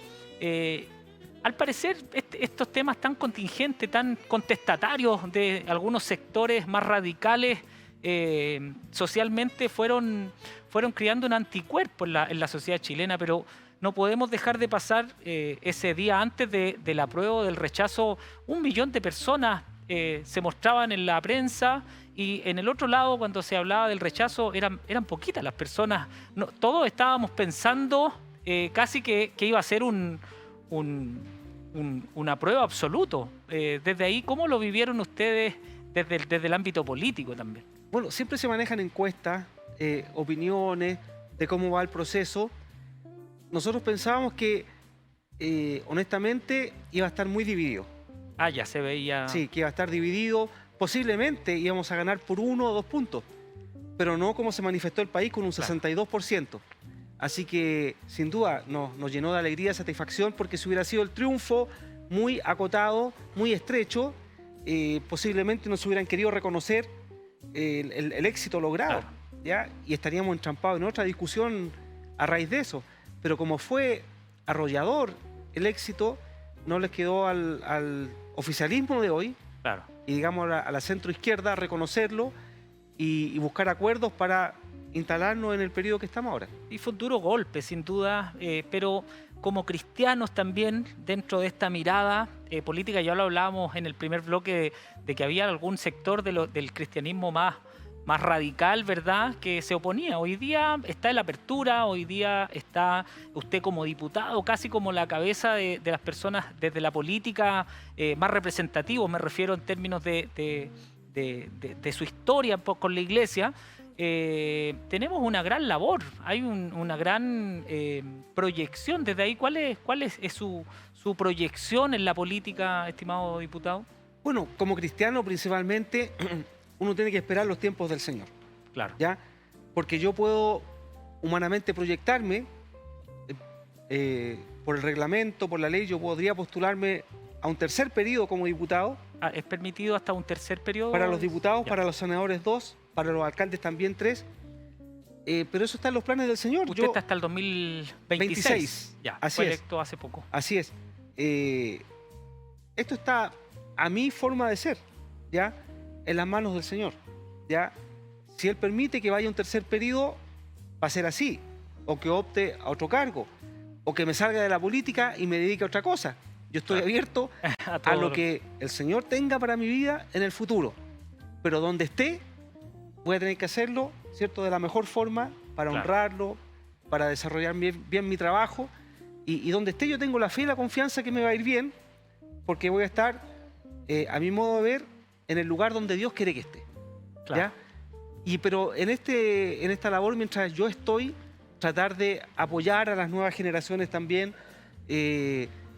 Al parecer, estos temas tan contingentes, tan contestatarios de algunos sectores más radicales socialmente fueron creando un anticuerpo en la sociedad chilena, pero no podemos dejar de pasar ese día antes del apruebo, del rechazo. 1 millón de personas se mostraban en la prensa y en el otro lado, cuando se hablaba del rechazo, eran poquitas las personas. No, todos estábamos pensando casi que iba a ser un apruebo absoluto. Desde ahí, ¿cómo lo vivieron ustedes desde el ámbito político también? Bueno, siempre se manejan encuestas, opiniones de cómo va el proceso. Nosotros pensábamos que, honestamente, iba a estar muy dividido. Ah, ya se veía. Sí, que iba a estar dividido. Posiblemente íbamos a ganar por 1 o 2 puntos, pero no como se manifestó el país con un 62%. Así que, sin duda, nos llenó de alegría y satisfacción, porque si hubiera sido el triunfo muy acotado, muy estrecho, posiblemente no se hubieran querido reconocer el éxito logrado, Claro. ¿ya? Y estaríamos entrampados en otra discusión a raíz de eso. Pero como fue arrollador el éxito, no les quedó al oficialismo de hoy, Claro. y digamos a la centroizquierda, reconocerlo y buscar acuerdos para instalarnos en el periodo que estamos ahora. Y fue un duro golpe, sin duda, pero como cristianos también, dentro de esta mirada política, ya lo hablábamos en el primer bloque de que había algún sector del cristianismo más radical, ¿verdad?, que se oponía. Hoy día está en la apertura, hoy día está usted como diputado, casi como la cabeza de las personas desde la política más representativos, me refiero en términos de su historia con la iglesia. Tenemos una gran labor, hay una gran proyección. Desde ahí, ¿cuál es su proyección en la política, estimado diputado? Bueno, como cristiano principalmente, uno tiene que esperar los tiempos del Señor, Claro. ¿ya? Porque yo puedo humanamente proyectarme, por el reglamento, por la ley, yo podría postularme a un 3er periodo como diputado. Ah, ¿es permitido hasta un 3er periodo? Para los diputados, Ya. para los senadores 2, para los alcaldes también 3. Pero eso está en los planes del Señor. Usted está hasta el 2026. 26. Ya, Así fue es. electo hace poco. Así es. Esto está a mi forma de ser, ¿ya? En las manos del Señor, ¿ya? Si Él permite que vaya un 3er periodo, va a ser así. O que opte a otro cargo. O que me salga de la política y me dedique a otra cosa. Yo estoy Claro. abierto a todo lo que el Señor tenga para mi vida en el futuro. Pero donde esté, voy a tener que hacerlo, ¿cierto?, de la mejor forma, para Claro. honrarlo, para desarrollar bien mi trabajo. Y donde esté, yo tengo la fe y la confianza que me va a ir bien, porque voy a estar, a mi modo de ver, en el lugar donde Dios quiere que esté. Claro. ¿Ya? Pero en esta labor, mientras yo estoy, tratar de apoyar a las nuevas generaciones también,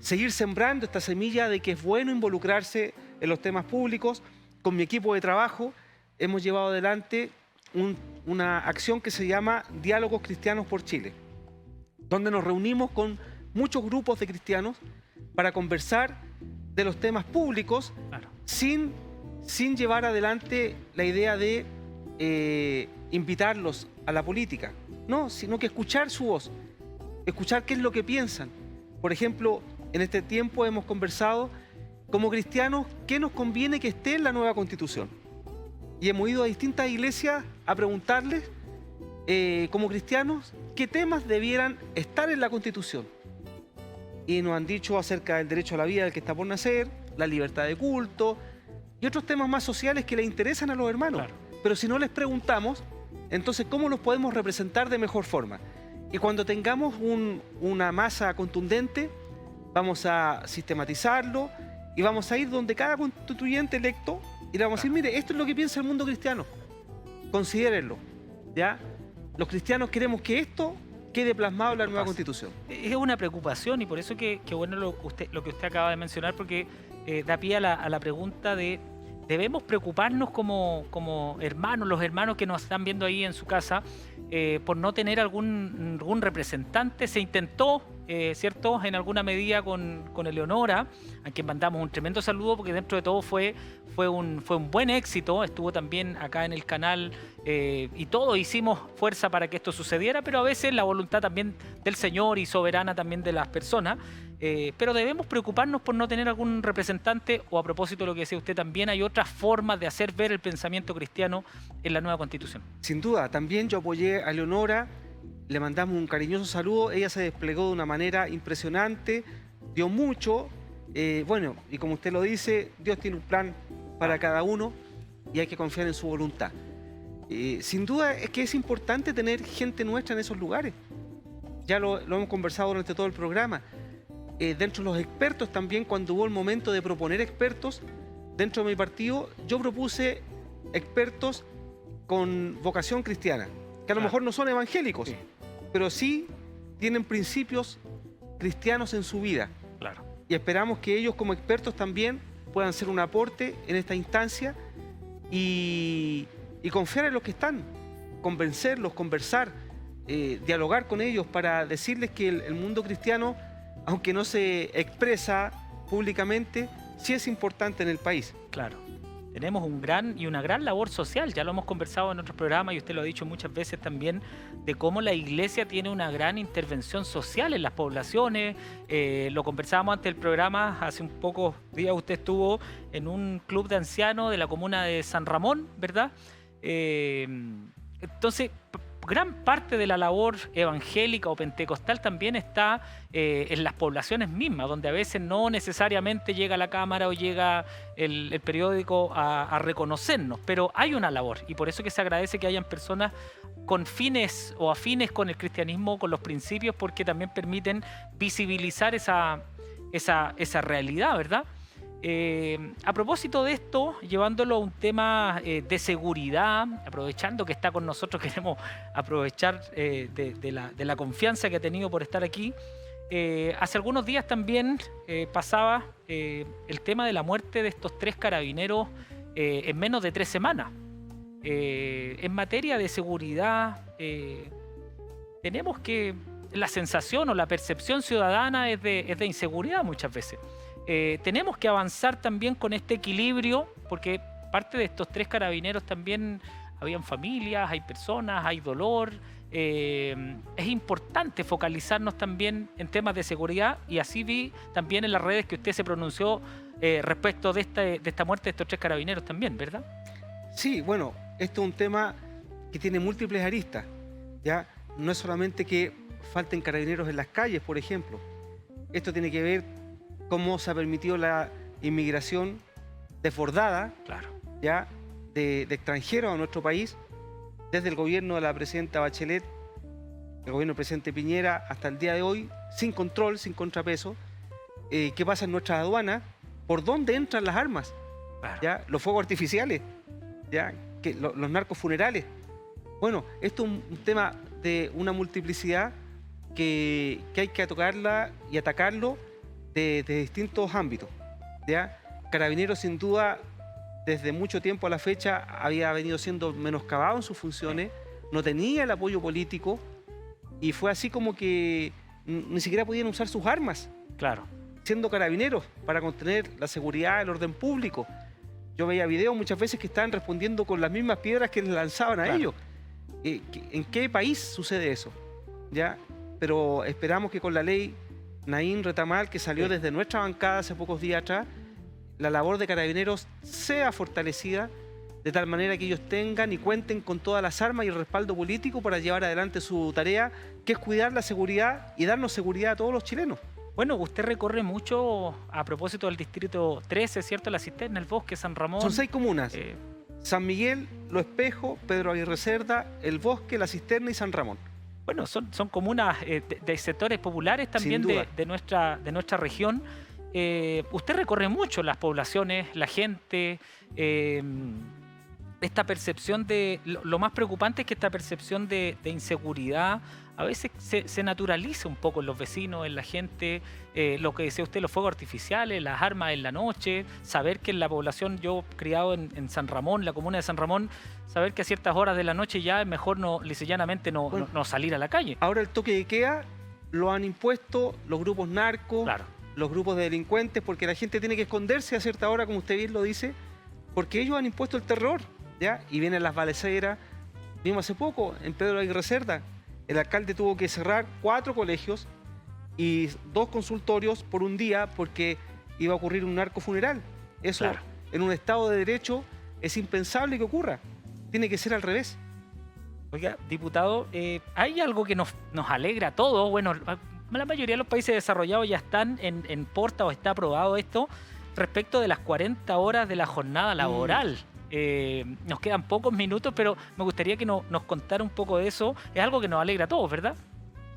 seguir sembrando esta semilla de que es bueno involucrarse en los temas públicos. Con mi equipo de trabajo hemos llevado adelante una acción que se llama Diálogos Cristianos por Chile, donde nos reunimos con muchos grupos de cristianos para conversar de los temas públicos, Claro. sin llevar adelante la idea de invitarlos a la política, no, sino que escuchar su voz, escuchar qué es lo que piensan. Por ejemplo, en este tiempo hemos conversado como cristianos qué nos conviene que esté en la nueva Constitución. Y hemos ido a distintas iglesias a preguntarles, como cristianos, qué temas debieran estar en la Constitución. Y nos han dicho acerca del derecho a la vida del que está por nacer, la libertad de culto y otros temas más sociales que le interesan a los hermanos. Claro. Pero si no les preguntamos, entonces, ¿cómo los podemos representar de mejor forma? Y cuando tengamos una masa contundente, vamos a sistematizarlo y vamos a ir donde cada constituyente electo y le vamos a decir, mire, esto es lo que piensa el mundo cristiano. Considérenlo, ¿ya? Los cristianos queremos que esto quede plasmado en la nueva pasa. Constitución. Es una preocupación y por eso que bueno lo que usted acaba de mencionar, porque da pie a la pregunta de debemos preocuparnos como hermanos, los hermanos que nos están viendo ahí en su casa, por no tener algún representante. Se intentó, ¿cierto?, en alguna medida con Eleonora, a quien mandamos un tremendo saludo, porque dentro de todo fue un buen éxito. Estuvo también acá en el canal, y todos hicimos fuerza para que esto sucediera, pero a veces la voluntad también del Señor y soberana también de las personas. Pero debemos preocuparnos por no tener algún representante, o a propósito de lo que decía usted también, hay otras formas de hacer ver el pensamiento cristiano en la nueva Constitución. Sin duda, también yo apoyé a Leonora, le mandamos un cariñoso saludo, ella se desplegó de una manera impresionante, dio mucho, bueno, y como usted lo dice, Dios tiene un plan para cada uno y hay que confiar en su voluntad. Sin duda es que es importante tener gente nuestra en esos lugares, ya lo hemos conversado durante todo el programa. Dentro de los expertos también, cuando hubo el momento de proponer expertos, dentro de mi partido, yo propuse expertos con vocación cristiana, que a lo mejor no son evangélicos, pero sí tienen principios cristianos en su vida. Claro. Y esperamos que ellos como expertos también puedan ser un aporte en esta instancia y confiar en los que están, convencerlos, conversar, dialogar con ellos para decirles que el mundo cristiano, aunque no se expresa públicamente, sí es importante en el país. Claro. Tenemos una gran labor social, ya lo hemos conversado en otros programas y usted lo ha dicho muchas veces también, de cómo la iglesia tiene una gran intervención social en las poblaciones. Lo conversábamos antes del programa, hace un pocos días usted estuvo en un club de ancianos de la comuna de San Ramón, ¿verdad? Entonces, gran parte de la labor evangélica o pentecostal también está en las poblaciones mismas, donde a veces no necesariamente llega la cámara o llega el periódico a reconocernos, pero hay una labor, y por eso que se agradece que hayan personas con fines o afines con el cristianismo, con los principios, porque también permiten visibilizar esa realidad, ¿verdad? A propósito de esto, llevándolo a un tema de seguridad, aprovechando que está con nosotros, queremos aprovechar de la confianza que ha tenido por estar aquí. Hace algunos días también pasaba el tema de la muerte de estos 3 carabineros en menos de 3 semanas. En materia de seguridad, tenemos que la sensación o la percepción ciudadana es de inseguridad muchas veces. Tenemos que avanzar también con este equilibrio, porque parte de estos 3 carabineros también habían familias, hay personas, hay dolor. Es importante focalizarnos también en temas de seguridad, y así vi también en las redes que usted se pronunció respecto de esta muerte de estos 3 carabineros también, ¿verdad? Sí, bueno, esto es un tema que tiene múltiples aristas, ¿ya? No es solamente que falten carabineros en las calles, por ejemplo. Esto tiene que ver cómo se ha permitido la inmigración desbordada, Claro. ya, de extranjeros a nuestro país, desde el gobierno de la presidenta Bachelet, el gobierno del presidente Piñera, hasta el día de hoy, sin control, sin contrapeso. ¿Qué pasa en nuestras aduanas? ¿Por dónde entran las armas? Claro. ¿Ya? Los fuegos artificiales, ¿ya? Los narcos funerales. Bueno, esto es un tema de una multiplicidad que hay que tocarla y atacarlo de distintos ámbitos, ¿ya? Carabineros, sin duda, desde mucho tiempo a la fecha había venido siendo menoscabado en sus funciones, no tenía el apoyo político, y fue así como que ni siquiera podían usar sus armas, Claro. siendo carabineros, para contener la seguridad, el orden público. Yo veía videos muchas veces que estaban respondiendo con las mismas piedras que les lanzaban a Claro. ellos. ¿En qué país sucede eso? ¿Ya? Pero esperamos que con la ley Naín Retamal, que salió desde nuestra bancada hace pocos días atrás, la labor de carabineros sea fortalecida de tal manera que ellos tengan y cuenten con todas las armas y el respaldo político para llevar adelante su tarea, que es cuidar la seguridad y darnos seguridad a todos los chilenos. Bueno, usted recorre mucho a propósito del distrito 13, ¿cierto? La Cisterna, el Bosque, San Ramón. Son 6 comunas: Eh, San Miguel, Lo Espejo, Pedro Aguirre Cerda, El Bosque, La Cisterna y San Ramón. Bueno, son comunas de sectores populares también Sin duda. de nuestra región. Usted recorre mucho las poblaciones, la gente. esta percepción de... Lo más preocupante es que esta percepción de inseguridad a veces se naturaliza un poco en los vecinos, en la gente, lo que decía usted, los fuegos artificiales, las armas en la noche, saber que en la población, yo criado en San Ramón, la comuna de San Ramón, saber que a ciertas horas de la noche ya es mejor lisa y llanamente no salir a la calle. Ahora el toque de queda lo han impuesto los grupos narcos, Claro. los grupos de delincuentes, porque la gente tiene que esconderse a cierta hora, como usted bien lo dice, porque ellos han impuesto el terror, ¿ya? Y vienen las balaceras. Vimos hace poco, en Pedro Aguirre Cerda, el alcalde tuvo que cerrar 4 colegios y 2 consultorios por un día porque iba a ocurrir un narcofuneral. Eso, Claro. en un Estado de Derecho, es impensable que ocurra. Tiene que ser al revés. Oiga, diputado, hay algo que nos alegra a todos. Bueno, la mayoría de los países desarrollados ya están en porta o está aprobado esto respecto de las 40 horas de la jornada laboral. Nos quedan pocos minutos, pero me gustaría que nos contara un poco de eso. Es algo que nos alegra a todos, ¿verdad?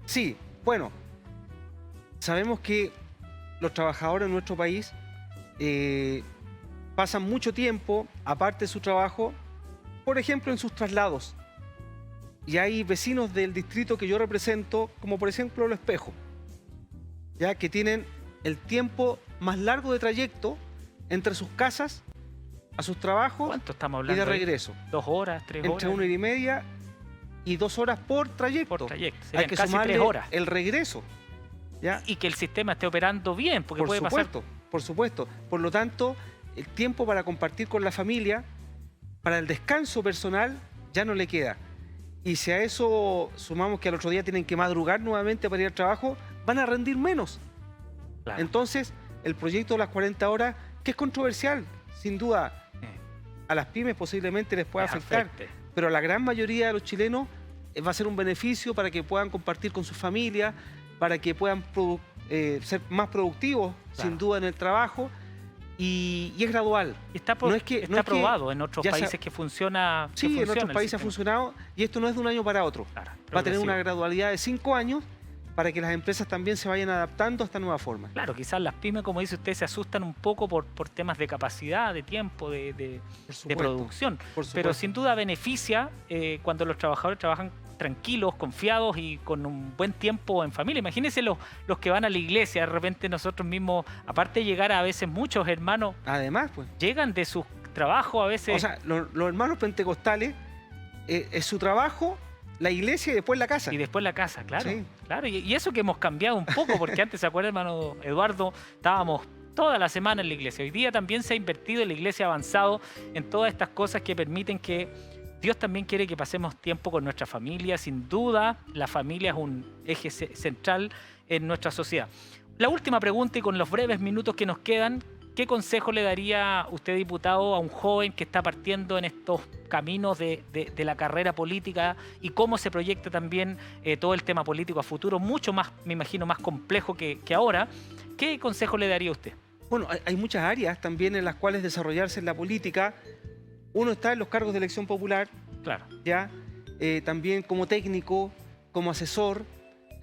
Sí, bueno, sabemos que los trabajadores en nuestro país pasan mucho tiempo, aparte de su trabajo, por ejemplo, en sus traslados. Y hay vecinos del distrito que yo represento, como por ejemplo Lo Espejo, ya que tienen el tiempo más largo de trayecto entre sus casas a sus trabajos ¿Cuánto estamos y hablando? de ahí? regreso. 2 horas, 3 horas. Entre 1 hora y media y 2 horas por trayecto. Por trayecto. Hay Serían que casi sumarle 3 horas. el regreso. ¿Ya? Y que el sistema esté operando bien, porque Por puede pasar. supuesto, por supuesto. Por lo tanto, el tiempo para compartir con la familia, para el descanso personal, ya no le queda. Y si a eso sumamos que al otro día tienen que madrugar nuevamente para ir al trabajo, van a rendir menos. Claro. Entonces, el proyecto de las 40 horas, que es controversial, sin duda, a las pymes posiblemente les pueda Les afectar, afecte. pero a la gran mayoría de los chilenos va a ser un beneficio para que puedan compartir con sus familias, para que puedan ser más productivos, Claro. sin duda, en el trabajo, y es gradual. Y está, No es que- está no es que aprobado en otros ya países que funciona. que Sí, en funciona otros el países ha sistema. funcionado, y esto no es de un año para otro. Claro, Va a tener una progresivo. gradualidad de 5 años para que las empresas también se vayan adaptando a esta nueva forma. Claro, quizás las pymes, como dice usted, se asustan un poco por temas de capacidad, de tiempo, de Por de supuesto, producción. por Pero supuesto. sin duda beneficia cuando los trabajadores trabajan tranquilos, confiados y con un buen tiempo en familia. Imagínense los que van a la iglesia, de repente nosotros mismos, aparte de llegar a veces muchos hermanos, Además, pues, llegan de sus trabajos a veces. o sea, los hermanos pentecostales, es su trabajo, la iglesia y después la casa. Y después la casa, claro. Sí. Claro, y eso que hemos cambiado un poco, porque antes, ¿se acuerda, hermano Eduardo? Estábamos toda la semana en la iglesia. Hoy día también se ha invertido en la iglesia, avanzado en todas estas cosas que permiten que Dios también quiere que pasemos tiempo con nuestra familia. Sin duda, la familia es un eje central en nuestra sociedad. La última pregunta, y con los breves minutos que nos quedan, ¿qué consejo le daría usted, diputado, a un joven que está partiendo en estos caminos de la carrera política y cómo se proyecta también todo el tema político a futuro, mucho más, me imagino, más complejo que ahora? ¿Qué consejo le daría usted? Bueno, hay muchas áreas también en las cuales desarrollarse en la política. Uno está en los cargos de elección popular, Claro, ya, también como técnico, como asesor,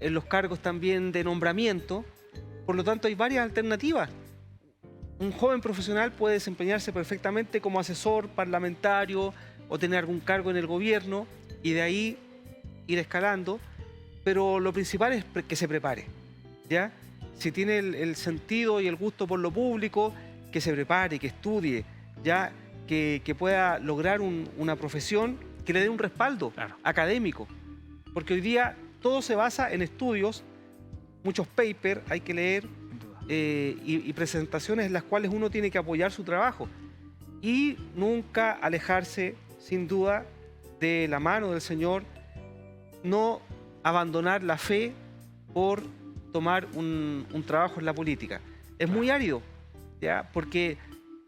en los cargos también de nombramiento. Por lo tanto, hay varias alternativas. Un joven profesional puede desempeñarse perfectamente como asesor parlamentario o tener algún cargo en el gobierno y de ahí ir escalando, pero lo principal es que se prepare, ¿ya? Si tiene el sentido y el gusto por lo público, que se prepare, que estudie, ¿ya? Que pueda lograr una profesión que le dé un respaldo Claro. académico, porque hoy día todo se basa en estudios, muchos papers hay que leer, sin duda. y presentaciones en las cuales uno tiene que apoyar su trabajo y nunca alejarse, sin duda, de la mano del Señor, no abandonar la fe por tomar un trabajo en la política. Es muy árido, ¿ya? Porque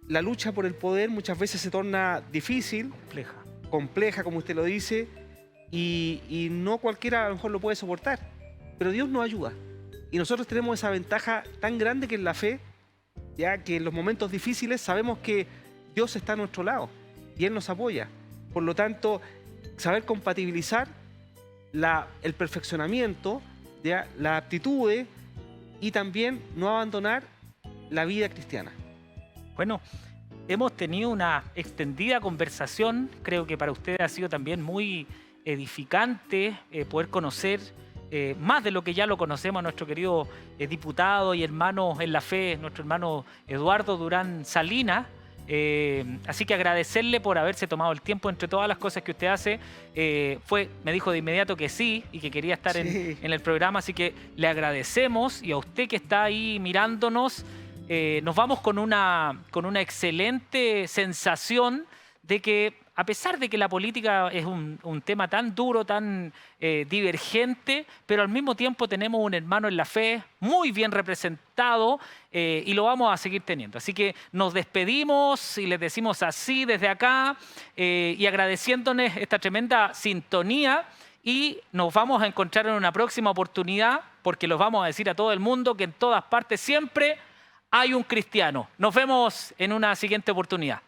la lucha por el poder muchas veces se torna difícil, Compleja. compleja, como usted lo dice, y no cualquiera a lo mejor lo puede soportar, pero Dios nos ayuda. Y nosotros tenemos esa ventaja tan grande que es la fe, ya que en los momentos difíciles sabemos que Dios está a nuestro lado y Él nos apoya. Por lo tanto, saber compatibilizar el perfeccionamiento, ¿ya? Las aptitudes y también no abandonar la vida cristiana. Bueno, hemos tenido una extendida conversación. Creo que para ustedes ha sido también muy edificante poder conocer más de lo que ya lo conocemos a nuestro querido diputado y hermano en la fe, nuestro hermano Eduardo Durán Salinas. Así que agradecerle por haberse tomado el tiempo entre todas las cosas que usted hace. Me dijo de inmediato que sí y que quería estar Sí. en el programa, así que le agradecemos. Y a usted que está ahí mirándonos, nos vamos con una excelente sensación de que, a pesar de que la política es un tema tan duro, tan divergente, pero al mismo tiempo tenemos un hermano en la fe muy bien representado y lo vamos a seguir teniendo. Así que nos despedimos y les decimos así desde acá y agradeciéndoles esta tremenda sintonía, y nos vamos a encontrar en una próxima oportunidad, porque los vamos a decir a todo el mundo que en todas partes siempre hay un cristiano. Nos vemos en una siguiente oportunidad.